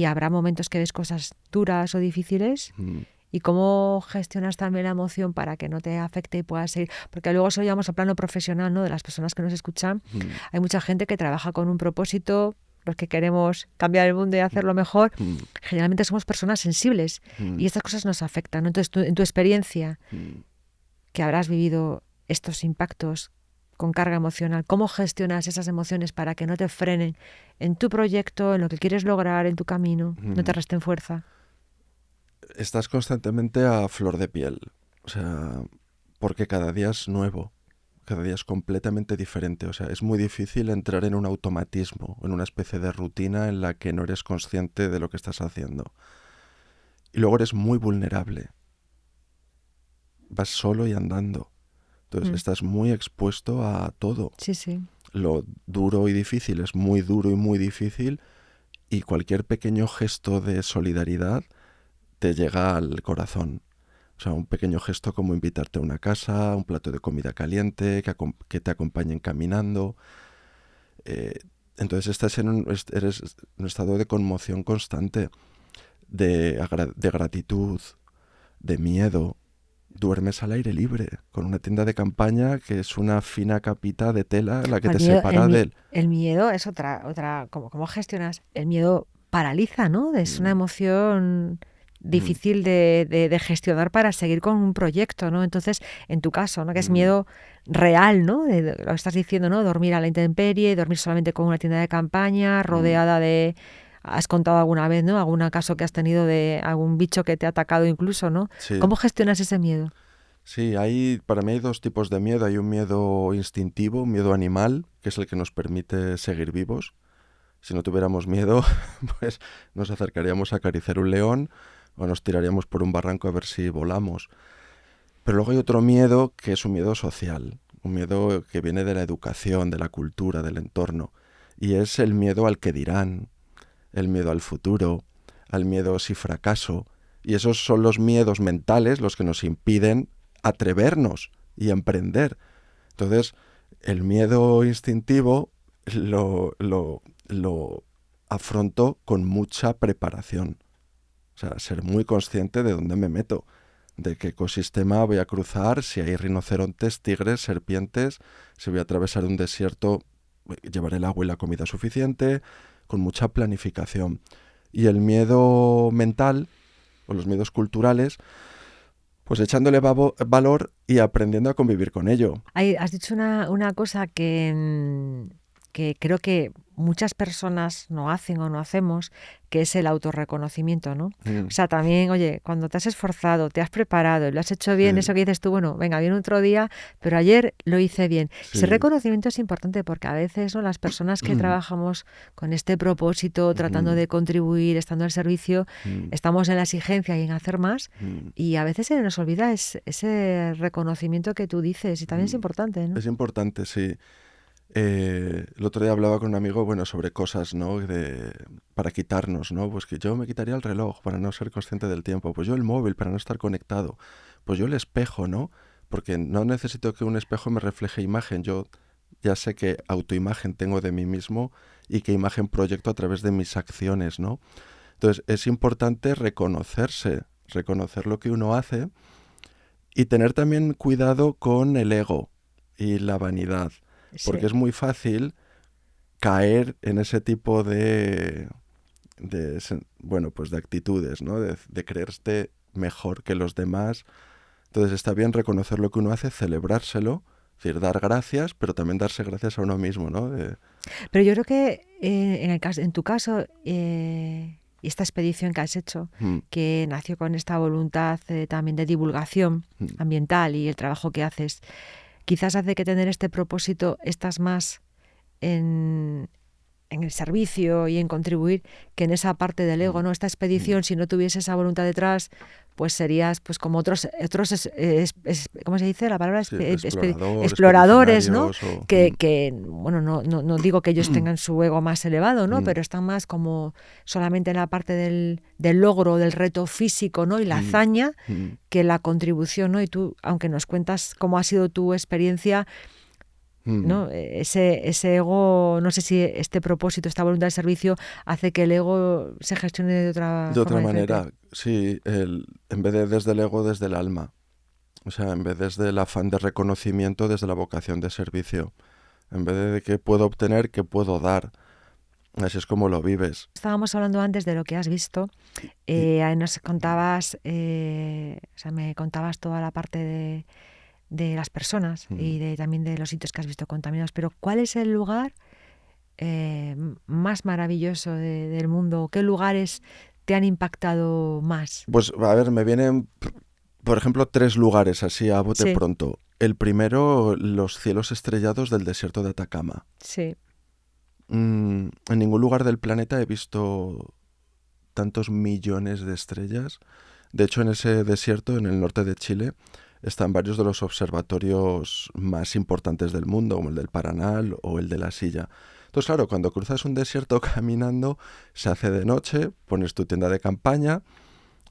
habrá momentos que ves cosas duras o difíciles.
mm,
¿Y cómo gestionas también la emoción para que no te afecte y puedas seguir? Porque luego eso lo llevamos al plano profesional, ¿no? De las personas que nos escuchan.
mm,
Hay mucha gente que trabaja con un propósito, los que queremos cambiar el mundo y hacerlo mejor.
mm,
Generalmente somos personas sensibles
mm,
y estas cosas nos afectan, ¿no? Entonces, tú, en tu experiencia,
mm.
que habrás vivido estos impactos con carga emocional, ¿cómo gestionas esas emociones para que no te frenen en tu proyecto, en lo que quieres lograr, en tu camino, no te
Mm.
resten fuerza?
Estás constantemente a flor de piel, o sea, porque cada día es nuevo, cada día es completamente diferente, o sea, es muy difícil entrar en un automatismo, en una especie de rutina en la que no eres consciente de lo que estás haciendo. Y luego eres muy vulnerable, vas solo y andando, entonces
Mm,
estás muy expuesto a todo.
sí, sí.
Lo duro y difícil es muy duro y muy difícil, y cualquier pequeño gesto de solidaridad te llega al corazón. O sea, un pequeño gesto como invitarte a una casa, un plato de comida caliente, que te acompañen caminando. eh, entonces estás eres en un estado de conmoción constante, de gratitud, de miedo. Duermes al aire libre, con una tienda de campaña que es una fina capita de tela la que
El
te
miedo,
separa del...
el miedo es otra, ¿cómo gestionas? El miedo paraliza, ¿no? Es una
Mm,
emoción
mm,
difícil de gestionar para seguir con un proyecto, ¿no? Entonces, en tu caso, ¿no? Que es
mm,
miedo real, ¿no? De lo que estás diciendo, ¿no? Dormir a la intemperie, dormir solamente con una tienda de campaña,
mm,
rodeada de... Has contado alguna vez, ¿no? Algún caso que has tenido de algún bicho que te ha atacado incluso, ¿no?
sí.
¿Cómo gestionas ese miedo?
Sí, para mí hay dos tipos de miedo. Hay un miedo instintivo, un miedo animal, que es el que nos permite seguir vivos. Si no tuviéramos miedo, pues nos acercaríamos a acariciar un león o nos tiraríamos por un barranco a ver si volamos. Pero luego hay otro miedo que es un miedo social, un miedo que viene de la educación, de la cultura, del entorno. Y es el miedo al que dirán, el miedo al futuro, al miedo si fracaso. Y esos son los miedos mentales los que nos impiden atrevernos y emprender. Entonces, el miedo instintivo lo afronto con mucha preparación. O sea, ser muy consciente de dónde me meto, de qué ecosistema voy a cruzar, si hay rinocerontes, tigres, serpientes, si voy a atravesar un desierto, llevar el agua y la comida suficiente, con mucha planificación. Y el miedo mental, o los miedos culturales, pues echándole valor y aprendiendo a convivir con ello.
Has dicho una cosa que creo que muchas personas no hacen o no hacemos, que es el autorreconocimiento, ¿no? O
Mm,
sea, también, oye, cuando te has esforzado, te has preparado y lo has hecho bien,
sí,
eso que dices tú, bueno, venga, viene otro día, pero ayer lo hice bien. Ese
sí.
reconocimiento es importante porque a veces, ¿no? Las personas que trabajamos con este propósito, tratando
Mm,
de contribuir, estando al servicio,
mm,
estamos en la exigencia y en hacer más,
mm,
y a veces se nos olvida ese reconocimiento que tú dices, y también es
mm.
importante, ¿no?
Es importante, sí. El otro día hablaba con un amigo, bueno, sobre cosas, ¿no? Para quitarnos, ¿no? Pues que yo me quitaría el reloj para no ser consciente del tiempo. Pues yo el móvil para no estar conectado. Pues yo el espejo, ¿no? Porque no necesito que un espejo me refleje imagen. Yo ya sé qué autoimagen tengo de mí mismo y qué imagen proyecto a través de mis acciones, ¿no? Entonces es importante reconocerse, reconocer lo que uno hace y tener también cuidado con el ego y la vanidad,
Sí.
porque es muy fácil caer en ese tipo bueno, pues de actitudes, ¿no? De creerte mejor que los demás. Entonces está bien reconocer lo que uno hace, celebrárselo, es decir, dar gracias, pero también darse gracias a uno mismo, ¿no?
Pero yo creo que en tu caso, y esta expedición que has hecho,
Mm,
que nació con esta voluntad también de divulgación
mm,
ambiental y el trabajo que haces, quizás hace que tener este propósito estás más en el servicio y en contribuir que en esa parte del ego, ¿no? Esta expedición, si no tuviese esa voluntad detrás, pues serías pues como otros ¿cómo se dice la palabra?
Sí, explorador,
Exploradores, ¿no?
expedicionarios o...
Que bueno, no digo que ellos tengan su ego más elevado, ¿no? Pero están más como solamente en la parte del logro, del reto físico, ¿no? Y la hazaña, que la contribución, ¿no? Y tú, aunque nos cuentas cómo ha sido tu experiencia, ¿no? Ese ego, no sé si este propósito, esta voluntad de servicio hace que el ego se gestione de otra forma
manera,
diferente.
sí, en vez de desde el ego, desde el alma. O sea, en vez desde el afán de reconocimiento, desde la vocación de servicio. En vez de qué puedo obtener, qué puedo dar. Así es como lo vives.
Estábamos hablando antes de lo que has visto. Ahí nos contabas, o sea, me contabas toda la parte de las personas y también de los sitios que has visto contaminados. Pero ¿cuál es el lugar más maravilloso del mundo? ¿Qué lugares te han impactado más?
Pues a ver, me vienen, por ejemplo, 3 lugares así a bote
Sí,
pronto. El primero, los cielos estrellados del desierto de Atacama.
sí,
En ningún lugar del planeta he visto tantos millones de estrellas. De hecho, en ese desierto, en el norte de Chile, están varios de los observatorios más importantes del mundo, como el del Paranal o el de la Silla. Entonces, claro, cuando cruzas un desierto caminando, se hace de noche, pones tu tienda de campaña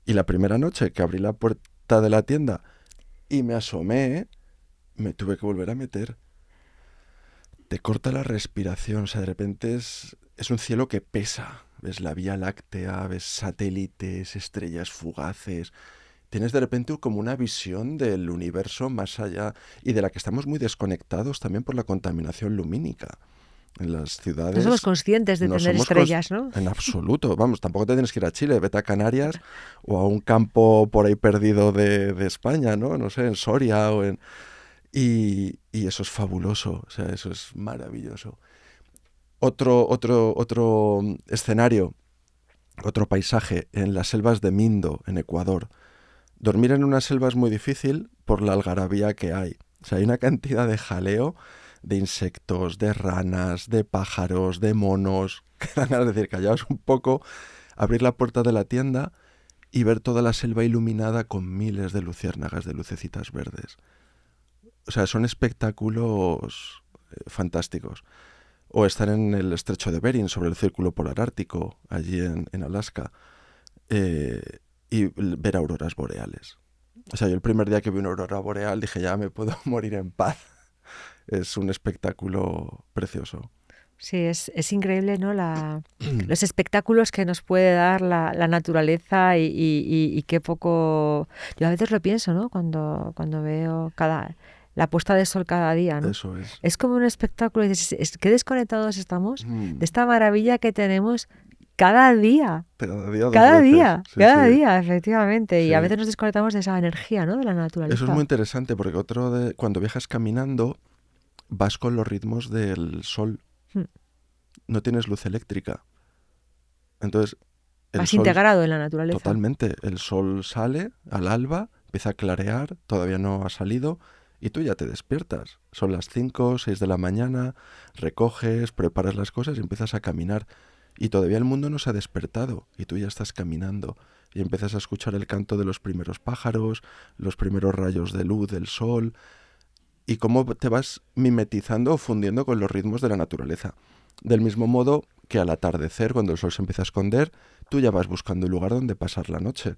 y la primera noche que abrí la puerta de la tienda y me asomé, me tuve que volver a meter. Te corta la respiración, o sea, de repente es un cielo que pesa. Ves la Vía Láctea, ves satélites, estrellas fugaces. Tienes de repente como una visión del universo más allá y de la que estamos muy desconectados también por la contaminación lumínica. En las
no somos
ciudades
conscientes de
no
tener
somos
estrellas, ¿no?
en absoluto. Vamos, tampoco te tienes que ir a Chile, vete a Canarias o a un campo por ahí perdido de España, ¿no? No sé, en Soria o en... Y eso es fabuloso, o sea, eso es maravilloso. Otro escenario, otro paisaje en las selvas de Mindo, en Ecuador. Dormir en una selva es muy difícil por la algarabía que hay. O sea, hay una cantidad de jaleo de insectos, de ranas, de pájaros, de monos, que dan ganas de decir, callaos un poco, abrir la puerta de la tienda y ver toda la selva iluminada con miles de luciérnagas, de lucecitas verdes. O sea, son espectáculos fantásticos. O estar en el estrecho de Bering, sobre el círculo polar ártico, allí en Alaska, eh, y ver auroras boreales. O sea, yo el primer día que vi una aurora boreal dije, ya me puedo morir en paz. Es un espectáculo precioso.
Sí, es increíble, ¿no? Los espectáculos que nos puede dar la naturaleza y qué poco... Yo a veces lo pienso, ¿no? Cuando veo la puesta de sol cada día, ¿no?
Eso es.
Es como un espectáculo y dices, qué desconectados estamos de
Mm.
esta maravilla que tenemos cada día.
Cada día 2 veces. Sí,
Cada
sí.
día, efectivamente. Y a
Sí.
veces nos desconectamos de esa energía, ¿no? De la
Eso es muy
naturaleza.
interesante porque cuando viajas caminando vas con los ritmos del sol.
Mm.
No tienes luz eléctrica. Entonces, el
Más
sol,
integrado en la naturaleza.
totalmente, el sol sale al alba, empieza a clarear, todavía no ha salido y tú ya te despiertas. Son las 5 o 6 de la mañana, recoges, preparas las cosas y empiezas a caminar. Y todavía el mundo no se ha despertado y tú ya estás caminando y empiezas a escuchar el canto de los primeros pájaros, los primeros rayos de luz del sol y cómo te vas mimetizando o fundiendo con los ritmos de la naturaleza. Del mismo modo que al atardecer, cuando el sol se empieza a esconder, tú ya vas buscando un lugar donde pasar la noche,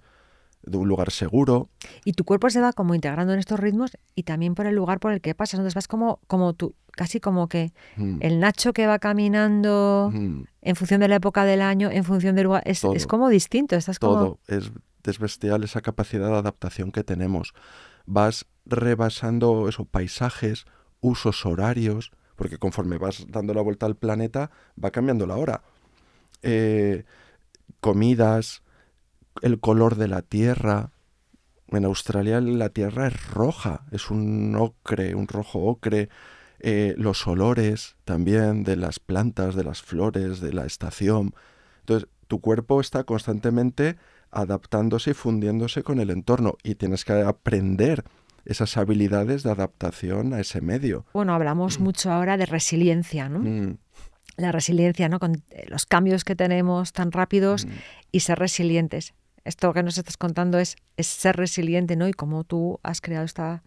de un lugar seguro.
Y tu cuerpo se va como integrando en estos ritmos y también por el lugar por el que pasas. Entonces vas como tú, casi como que
Mm,
el Nacho que va caminando
mm,
en función de la época del año, en función del lugar, es
todo,
como distinto. Estás como...
todo. Es bestial esa capacidad de adaptación que tenemos. Vas rebasando esos paisajes, usos horarios, porque conforme vas dando la vuelta al planeta, va cambiando la hora. Eh, comidas, el color de la tierra. En Australia la tierra es roja, es un ocre, un rojo ocre. Los olores también de las plantas, de las flores, de la estación. Entonces, tu cuerpo está constantemente adaptándose y fundiéndose con el entorno y tienes que aprender esas habilidades de adaptación a ese medio.
Bueno, hablamos mucho ahora de resiliencia, ¿no? La resiliencia, ¿no? Con los cambios que tenemos tan rápidos y ser resilientes. Esto que nos estás contando es ser resiliente, ¿no? Y cómo tú has creado esta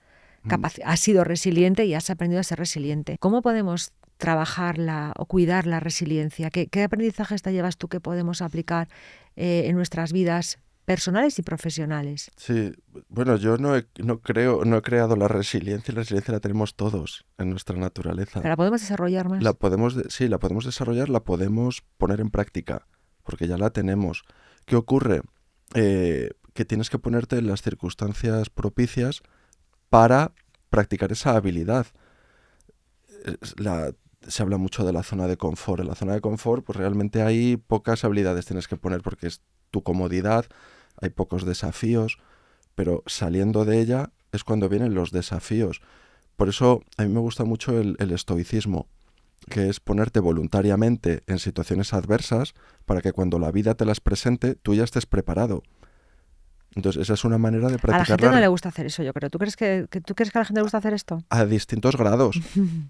capacidad, has sido resiliente y has aprendido a ser resiliente. ¿Cómo podemos trabajarla o cuidar la resiliencia? ¿Qué aprendizajes te llevas tú que podemos aplicar en nuestras vidas personales y profesionales?
Sí, bueno, yo no he creado la resiliencia, y la resiliencia la tenemos todos en nuestra naturaleza.
¿Pero la podemos desarrollar más?
La podemos desarrollar, la podemos poner en práctica, porque ya la tenemos. ¿Qué ocurre? Que tienes que ponerte en las circunstancias propicias para practicar esa habilidad. Se habla mucho de la zona de confort. En la zona de confort, pues realmente hay pocas habilidades tienes que poner porque es tu comodidad, hay pocos desafíos, pero saliendo de ella es cuando vienen los desafíos. Por eso a mí me gusta mucho el estoicismo, que es ponerte voluntariamente en situaciones adversas para que cuando la vida te las presente, tú ya estés preparado. Entonces, esa es una manera de
A la gente
practicarla
no le gusta hacer eso, yo creo. ¿Tú crees que a la gente le gusta hacer esto?
a distintos grados.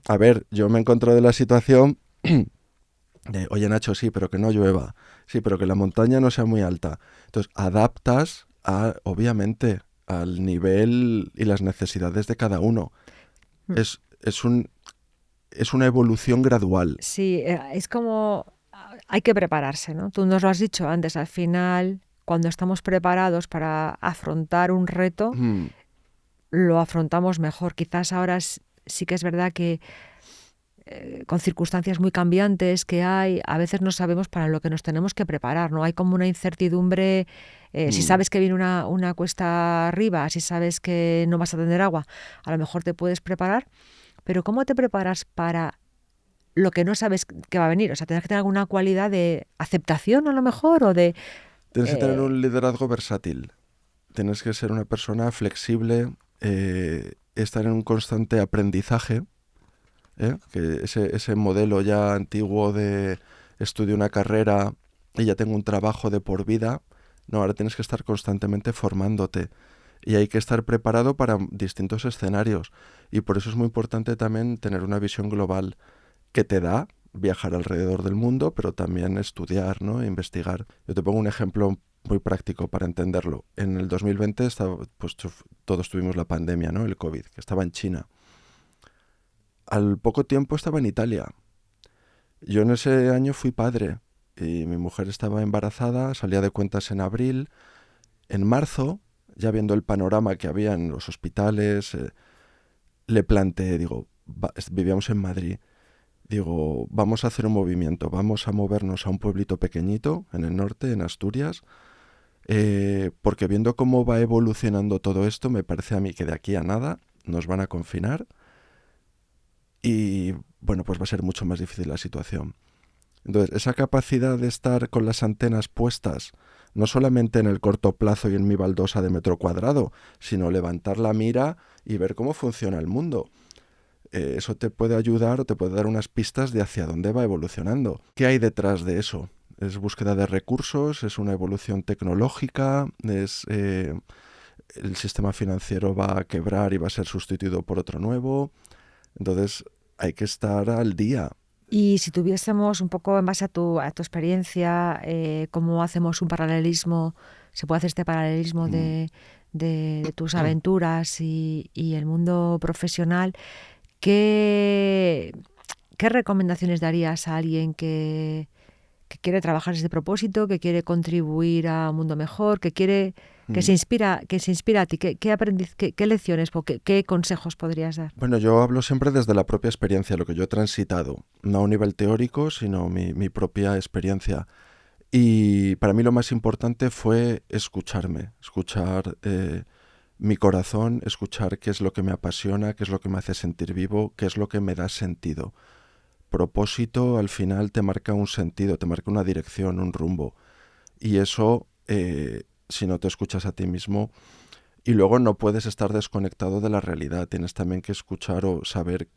A ver, yo me encontré de la situación de, oye Nacho, sí, pero que no llueva. Sí, pero que la montaña no sea muy alta. Entonces, adaptas obviamente, al nivel y las necesidades de cada uno. Es una evolución gradual.
Sí, es como hay que prepararse, ¿no? Tú nos lo has dicho antes, al final, cuando estamos preparados para afrontar un reto, lo afrontamos mejor. Quizás ahora sí que es verdad que con circunstancias muy cambiantes que hay, a veces no sabemos para lo que nos tenemos que preparar, ¿no? Hay como una incertidumbre. Si sabes que viene una cuesta arriba, si sabes que no vas a tener agua, a lo mejor te puedes preparar, pero ¿cómo te preparas para lo que no sabes que va a venir? O sea, tienes que tener alguna cualidad de aceptación a lo mejor o de...
Tienes que tener un liderazgo versátil. Tienes que ser una persona flexible, estar en un constante aprendizaje, que ese modelo ya antiguo de estudio una carrera y ya tengo un trabajo de por vida, no, ahora tienes que estar constantemente formándote y hay que estar preparado para distintos escenarios y por eso es muy importante también tener una visión global que te da viajar alrededor del mundo, pero también estudiar, ¿no? E investigar. Yo te pongo un ejemplo muy práctico para entenderlo. En el 2020 todos tuvimos la pandemia, ¿no? El COVID, que estaba en China. Al poco tiempo estaba en Italia. Yo en ese año fui padre y mi mujer estaba embarazada, salía de cuentas en abril. En marzo, ya viendo el panorama que había en los hospitales, le planteé, digo, vivíamos en Madrid, digo, vamos a hacer un movimiento, vamos a movernos a un pueblito pequeñito en el norte, en Asturias, porque viendo cómo va evolucionando todo esto, me parece a mí que de aquí a nada nos van a confinar y, bueno, pues va a ser mucho más difícil la situación. Entonces, esa capacidad de estar con las antenas puestas, no solamente en el corto plazo y en mi baldosa de metro cuadrado, sino levantar la mira y ver cómo funciona el mundo. Eso te puede ayudar o te puede dar unas pistas de hacia dónde va evolucionando. ¿Qué hay detrás de eso? Es búsqueda de recursos, es una evolución tecnológica, el sistema financiero va a quebrar y va a ser sustituido por otro nuevo. Entonces hay que estar al día.
Y si tuviésemos un poco en base a tu experiencia, cómo hacemos un paralelismo, se puede hacer este paralelismo de tus aventuras y el mundo profesional, ¿qué recomendaciones darías a alguien que quiere trabajar desde propósito, que quiere contribuir a un mundo mejor, que se inspira a ti? ¿Qué lecciones o qué consejos podrías dar?
Bueno, yo hablo siempre desde la propia experiencia, lo que yo he transitado, no a un nivel teórico, sino mi propia experiencia. Y para mí lo más importante fue escucharme, escuchar mi corazón, escuchar qué es lo que me apasiona, qué es lo que me hace sentir vivo, qué es lo que me da sentido. Propósito al final te marca un sentido, te marca una dirección, un rumbo. Y eso, si no te escuchas a ti mismo, y luego no puedes estar desconectado de la realidad, tienes también que escuchar o saber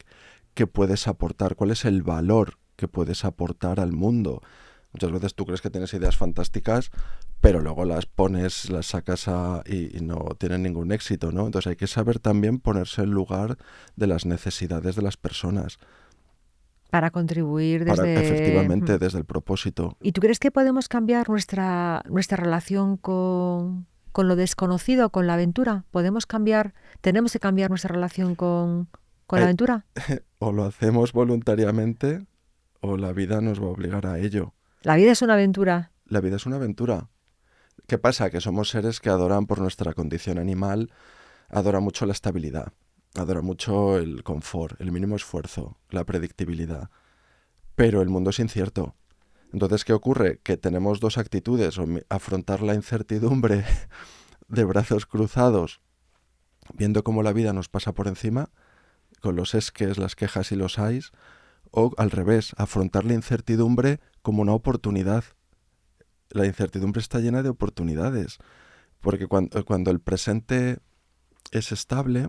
qué puedes aportar, cuál es el valor que puedes aportar al mundo. Muchas veces tú crees que tienes ideas fantásticas, pero luego las pones, las sacas y no tienen ningún éxito, ¿no? Entonces hay que saber también ponerse en lugar de las necesidades de las personas,
Para contribuir
para
desde...
efectivamente desde el propósito.
¿Y tú crees que podemos cambiar nuestra relación con lo desconocido, con la aventura? ¿Tenemos que cambiar nuestra relación con la
Hay-
aventura?
o lo hacemos voluntariamente o la vida nos va a obligar a ello.
La vida es una aventura.
La vida es una aventura. ¿Qué pasa? Que somos seres que adoran por nuestra condición animal, adoran mucho la estabilidad, adoran mucho el confort, el mínimo esfuerzo, la predictibilidad. Pero el mundo es incierto. Entonces, ¿qué ocurre? Que tenemos dos actitudes, afrontar la incertidumbre de brazos cruzados, viendo cómo la vida nos pasa por encima, con los esques, las quejas y los ayes, o al revés, afrontar la incertidumbre como una oportunidad. La incertidumbre está llena de oportunidades, porque cuando el presente es estable,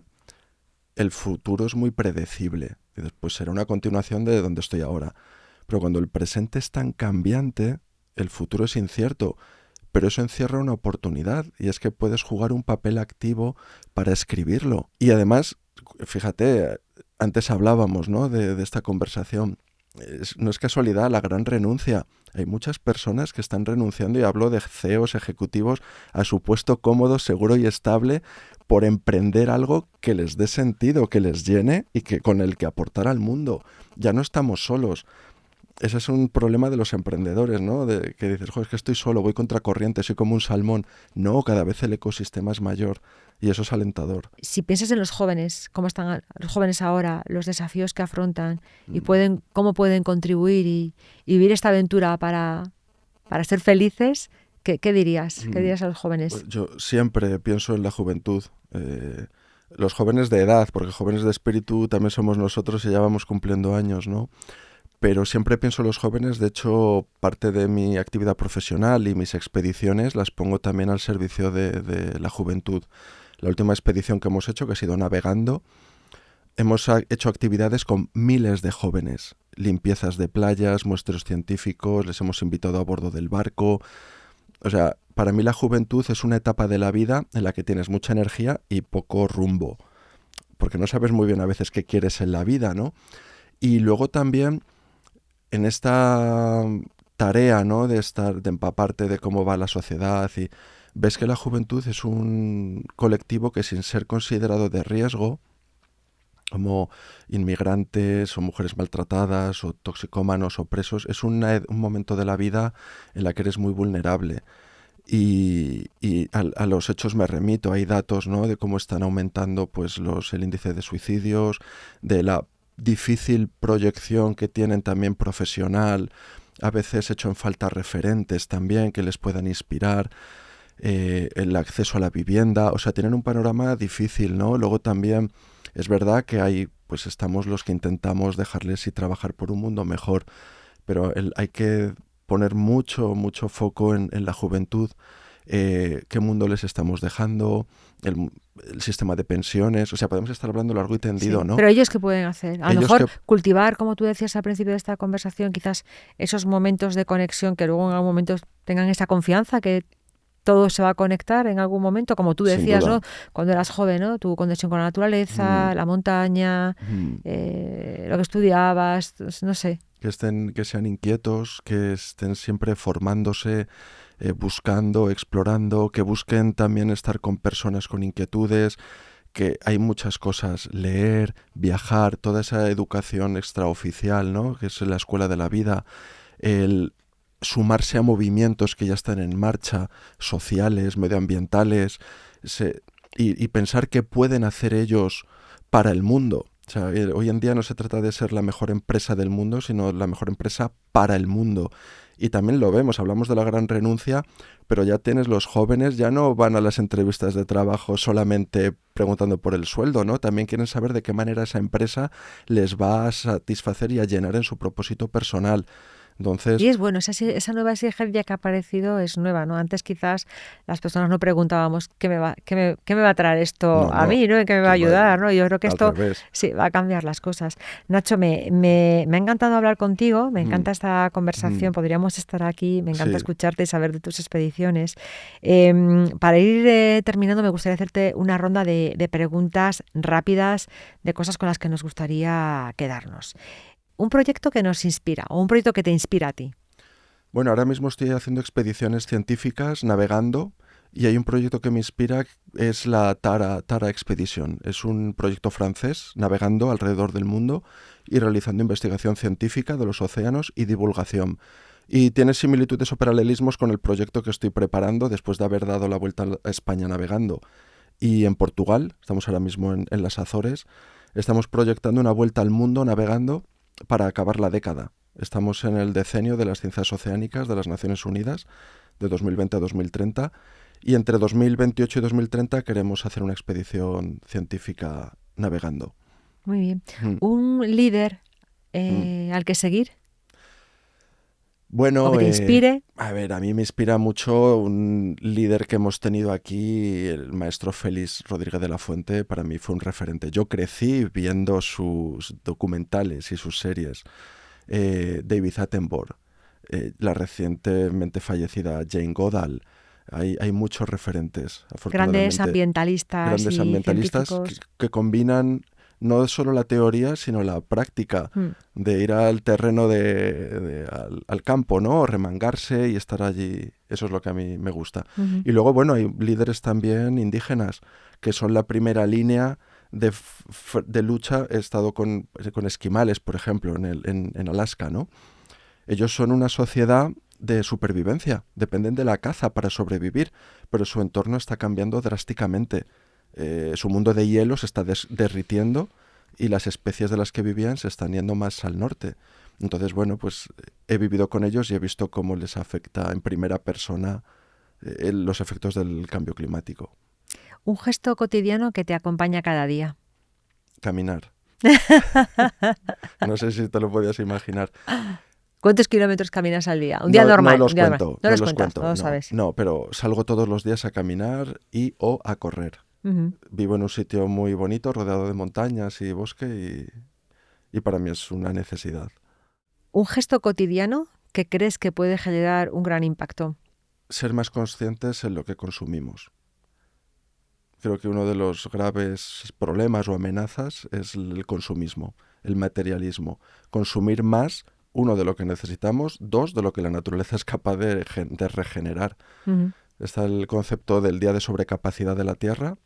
el futuro es muy predecible. Y después será una continuación de donde estoy ahora. Pero cuando el presente es tan cambiante, el futuro es incierto. Pero eso encierra una oportunidad y es que puedes jugar un papel activo para escribirlo. Y además, fíjate, antes hablábamos, ¿no?, de esta conversación. No es casualidad la gran renuncia. Hay muchas personas que están renunciando, y hablo de CEOs ejecutivos, a su puesto cómodo, seguro y estable por emprender algo que les dé sentido, que les llene y que con el que aportar al mundo. Ya no estamos solos. Ese es un problema de los emprendedores, ¿no? De que dices, joder, es que estoy solo, voy contra corriente, soy como un salmón. No, cada vez el ecosistema es mayor y eso es alentador.
Si piensas en los jóvenes, cómo están los jóvenes ahora, los desafíos que afrontan y cómo pueden contribuir y vivir esta aventura para ser felices, ¿qué dirías? ¿Qué dirías a los jóvenes?
Pues yo siempre pienso en la juventud. Los jóvenes de edad, porque jóvenes de espíritu también somos nosotros y ya vamos cumpliendo años, ¿no? Pero siempre pienso en los jóvenes. De hecho, parte de mi actividad profesional y mis expediciones las pongo también al servicio de la juventud. La última expedición que hemos hecho, que ha sido navegando, hemos hecho actividades con miles de jóvenes. Limpiezas de playas, muestreos científicos, les hemos invitado a bordo del barco. O sea, para mí la juventud es una etapa de la vida en la que tienes mucha energía y poco rumbo, porque no sabes muy bien a veces qué quieres en la vida, ¿no? Y luego también en esta tarea, ¿no?, de empaparte de cómo va la sociedad, y ves que la juventud es un colectivo que, sin ser considerado de riesgo, como inmigrantes o mujeres maltratadas o toxicómanos o presos, es un momento de la vida en la que eres muy vulnerable. Y a los hechos me remito. Hay datos, ¿no?, de cómo están aumentando pues el índice de suicidios, de la difícil proyección que tienen también profesional. A veces echo en falta referentes también que les puedan inspirar, el acceso a la vivienda. O sea, tienen un panorama difícil, ¿no? Luego también es verdad que pues estamos los que intentamos dejarles y trabajar por un mundo mejor, pero hay que poner mucho foco en la juventud. Qué mundo les estamos dejando, el sistema de pensiones. O sea, podemos estar hablando largo y tendido,
Sí,
¿no?
pero ellos, ¿qué pueden hacer? A lo
Ellos
mejor cultivar, como tú decías al principio de esta conversación, quizás esos momentos de conexión que luego en algún momento tengan esa confianza que todo se va a conectar en algún momento, como tú
sin
decías,
duda.
¿no? Cuando eras joven, ¿no? Tu conexión con la naturaleza, la montaña, lo que estudiabas, no sé.
Que sean inquietos, que estén siempre formándose, buscando, explorando, que busquen también estar con personas con inquietudes, que hay muchas cosas, leer, viajar, toda esa educación extraoficial, ¿no?, que es la escuela de la vida, el sumarse a movimientos que ya están en marcha, sociales, medioambientales, y pensar qué pueden hacer ellos para el mundo. O sea, hoy en día no se trata de ser la mejor empresa del mundo, sino la mejor empresa para el mundo. Y también lo vemos, hablamos de la gran renuncia, pero ya tienes los jóvenes, ya no van a las entrevistas de trabajo solamente preguntando por el sueldo, ¿no? También quieren saber de qué manera esa empresa les va a satisfacer y a llenar en su propósito personal. Entonces,
Y es bueno, esa nueva exigencia que ha aparecido es nueva, ¿no? Antes quizás las personas no preguntábamos qué me va a traer esto
no,
a
no,
mí, ¿no? ¿En qué me va a ayudar, ¿no? Yo creo que
al
esto
revés.
sí va a cambiar las cosas. Nacho, me ha encantado hablar contigo, me
Mm,
encanta esta conversación,
mm,
podríamos estar aquí, me encanta
sí.
escucharte y saber de tus expediciones. Para ir terminando, me gustaría hacerte una ronda de preguntas rápidas de cosas con las que nos gustaría quedarnos. Un proyecto que nos inspira o un proyecto que te inspira a ti.
Bueno, ahora mismo estoy haciendo expediciones científicas, navegando, y hay un proyecto que me inspira, es la Tara Expedition. Es un proyecto francés, navegando alrededor del mundo y realizando investigación científica de los océanos y divulgación. Y tiene similitudes o paralelismos con el proyecto que estoy preparando después de haber dado la vuelta a España navegando. Y en Portugal, estamos ahora mismo en las Azores, estamos proyectando una vuelta al mundo navegando para acabar la década. Estamos en el decenio de las ciencias oceánicas de las Naciones Unidas, de 2020 a 2030, y entre 2028 y 2030 queremos hacer una expedición científica navegando.
Muy bien.
Mm,
¿Un líder
mm.
al que seguir o que
Bueno,
te inspire?
a ver, a mí me inspira mucho un líder que hemos tenido aquí, el maestro Félix Rodríguez de la Fuente. Para mí fue un referente. Yo crecí viendo sus documentales y sus series. David Attenborough, la recientemente fallecida Jane Goodall. Hay muchos referentes,
Grandes
afortunadamente,
ambientalistas
grandes
y
ambientalistas
científicos.
que combinan no solo la teoría, sino la práctica
Mm,
de ir al terreno al campo, ¿no? Remangarse y estar allí. Eso es lo que a mí me gusta.
ujú.
Y luego, bueno, hay líderes también indígenas que son la primera línea de lucha. He estado con esquimales, por ejemplo, en Alaska, ¿no? Ellos son una sociedad de supervivencia, dependen de la caza para sobrevivir, pero su entorno está cambiando drásticamente. Su mundo de hielo se está derritiendo y las especies de las que vivían se están yendo más al norte. Entonces, bueno, pues he vivido con ellos y he visto cómo les afecta en primera persona los efectos del cambio climático.
Un gesto cotidiano que te acompaña cada día.
Caminar. No sé si te lo podías imaginar.
¿Cuántos kilómetros caminas al día? Un día
No, no
normal, un
los
día normal.
cuento,
No
no
los
los
cuentas, no
cuento,
lo
no,
sabes.
no, pero salgo todos los días a caminar y o a correr.
Ujú.
Vivo en un sitio muy bonito, rodeado de montañas y bosque, y para mí es una necesidad.
Un gesto cotidiano que crees que puede generar un gran impacto.
Ser más conscientes en lo que consumimos. Creo que uno de los graves problemas o amenazas es el consumismo, el materialismo. Consumir más, uno, de lo que necesitamos, dos, de lo que la naturaleza es capaz de regenerar.
Ujú.
Está el concepto del día de sobrecapacidad de la Tierra,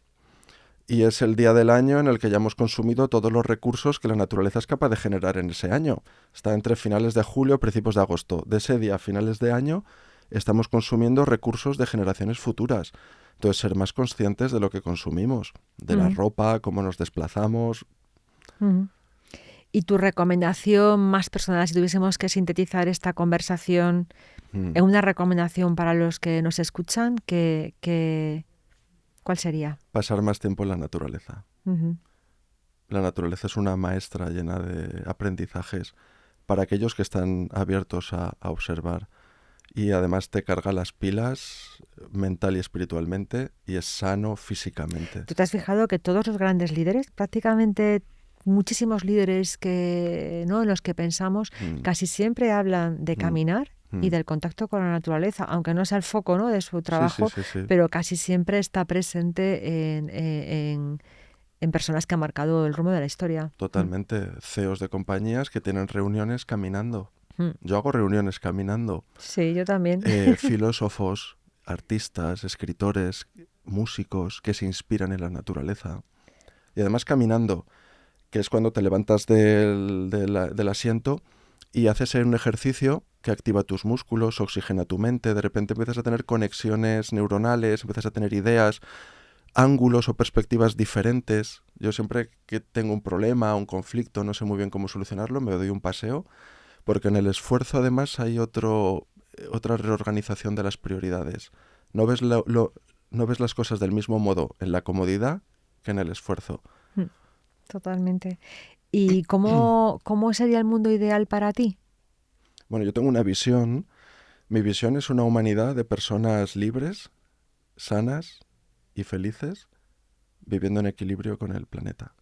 y es el día del año en el que ya hemos consumido todos los recursos que la naturaleza es capaz de generar en ese año. Está entre finales de julio y principios de agosto. De ese día a finales de año estamos consumiendo recursos de generaciones futuras. Entonces, ser más conscientes de lo que consumimos, de la
Ujú.
ropa, cómo nos desplazamos.
Ujú. ¿Y tu recomendación más personal, si tuviésemos que sintetizar esta conversación
Mm.
en una recomendación para los que nos escuchan, ¿cuál sería?
Pasar más tiempo en la naturaleza.
Ujú.
La naturaleza es una maestra llena de aprendizajes para aquellos que están abiertos a observar. Y además te carga las pilas mental y espiritualmente y es sano físicamente.
¿Tú te has fijado que todos los grandes líderes, prácticamente muchísimos líderes que, ¿no?, en los que pensamos,
Mm,
casi siempre hablan de
mm,
caminar y
mm.
del contacto con la naturaleza, aunque no sea el foco, ¿no?, de su
Sí, sí,
trabajo,
sí, sí,
pero casi siempre está presente en personas que han marcado el rumbo de la historia. Mm,
totalmente. CEOs de compañías que tienen reuniones caminando.
mm.
Yo hago reuniones caminando.
Sí, yo también.
Filósofos, artistas, escritores, músicos que se inspiran en la naturaleza. Y además caminando, que es cuando te levantas del asiento y haces un ejercicio que activa tus músculos, oxigena tu mente, de repente empiezas a tener conexiones neuronales, empiezas a tener ideas, ángulos o perspectivas diferentes. Yo siempre que tengo un problema, un conflicto, no sé muy bien cómo solucionarlo, me doy un paseo, porque en el esfuerzo además hay otra reorganización de las prioridades. No ves, no ves las cosas del mismo modo en la comodidad que en el esfuerzo.
Mm, totalmente. ¿Y cómo sería el mundo ideal para ti?
Bueno, yo tengo una visión. Mi visión es una humanidad de personas libres, sanas y felices, viviendo en equilibrio con el planeta.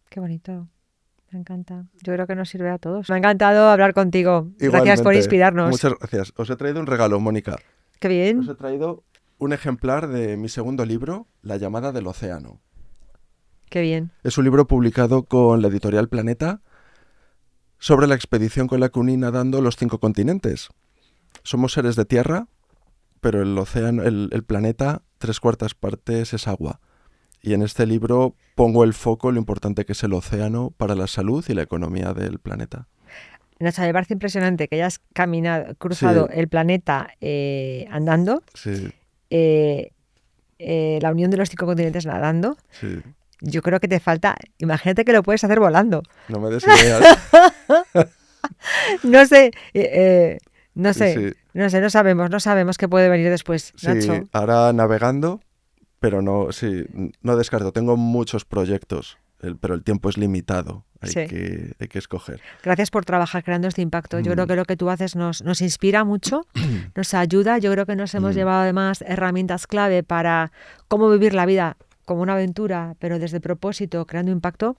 Qué bonito. Me encanta. Yo creo que nos sirve a todos. Me ha encantado hablar contigo. Gracias por
Igualmente,
inspirarnos.
muchas gracias. Os he traído un regalo, Mónica.
Qué
Os
bien.
he traído un ejemplar de mi segundo libro, La llamada del océano.
Qué bien.
Es un libro publicado con la editorial Planeta sobre la expedición con la que uní nadando los 5 continentes. Somos seres de tierra, pero el océano, el planeta, 3/4 partes es agua. Y en este libro pongo el foco en lo importante que es el océano para la salud y la economía del planeta.
Nacha, me parece impresionante que hayas cruzado el planeta andando,
Sí,
la unión de los 5 continentes nadando.
sí.
Yo creo que te falta, imagínate que lo puedes hacer volando.
No me des ideas.
No sé,
Sí,
no sabemos qué puede venir después,
sí,
Nacho.
ahora navegando, pero no descarto. Tengo muchos proyectos, pero el tiempo es limitado. Hay
Sí.
que escoger.
Gracias por trabajar creando este impacto. Yo creo que lo que tú haces nos inspira mucho, nos ayuda. Yo creo que nos hemos llevado además herramientas clave para cómo vivir la vida como una aventura, pero desde propósito, creando impacto.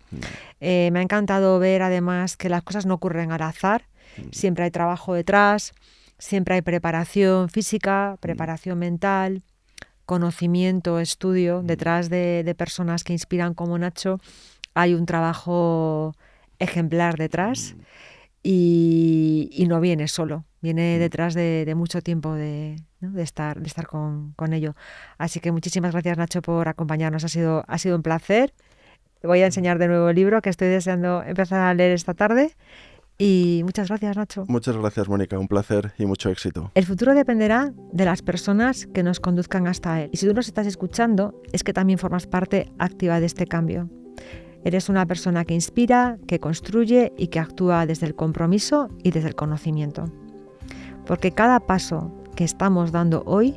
Me ha encantado ver además que las cosas no ocurren al azar. Siempre hay trabajo detrás, siempre hay preparación física, preparación mental, conocimiento, estudio. Detrás de personas que inspiran como Nacho hay un trabajo ejemplar detrás y no viene solo, viene detrás de mucho tiempo de estar con ello. Así que muchísimas gracias, Nacho, por acompañarnos. Ha sido un placer. Te voy a enseñar de nuevo el libro que estoy deseando empezar a leer esta tarde. Y muchas gracias, Nacho.
Muchas gracias, Mónica. Un placer y mucho éxito.
El futuro dependerá de las personas que nos conduzcan hasta él. Y si tú nos estás escuchando, es que también formas parte activa de este cambio. Eres una persona que inspira, que construye y que actúa desde el compromiso y desde el conocimiento. Porque cada paso que estamos dando hoy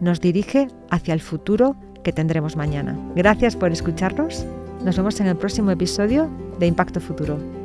nos dirige hacia el futuro que tendremos mañana. Gracias por escucharnos. Nos vemos en el próximo episodio de Impacto Futuro.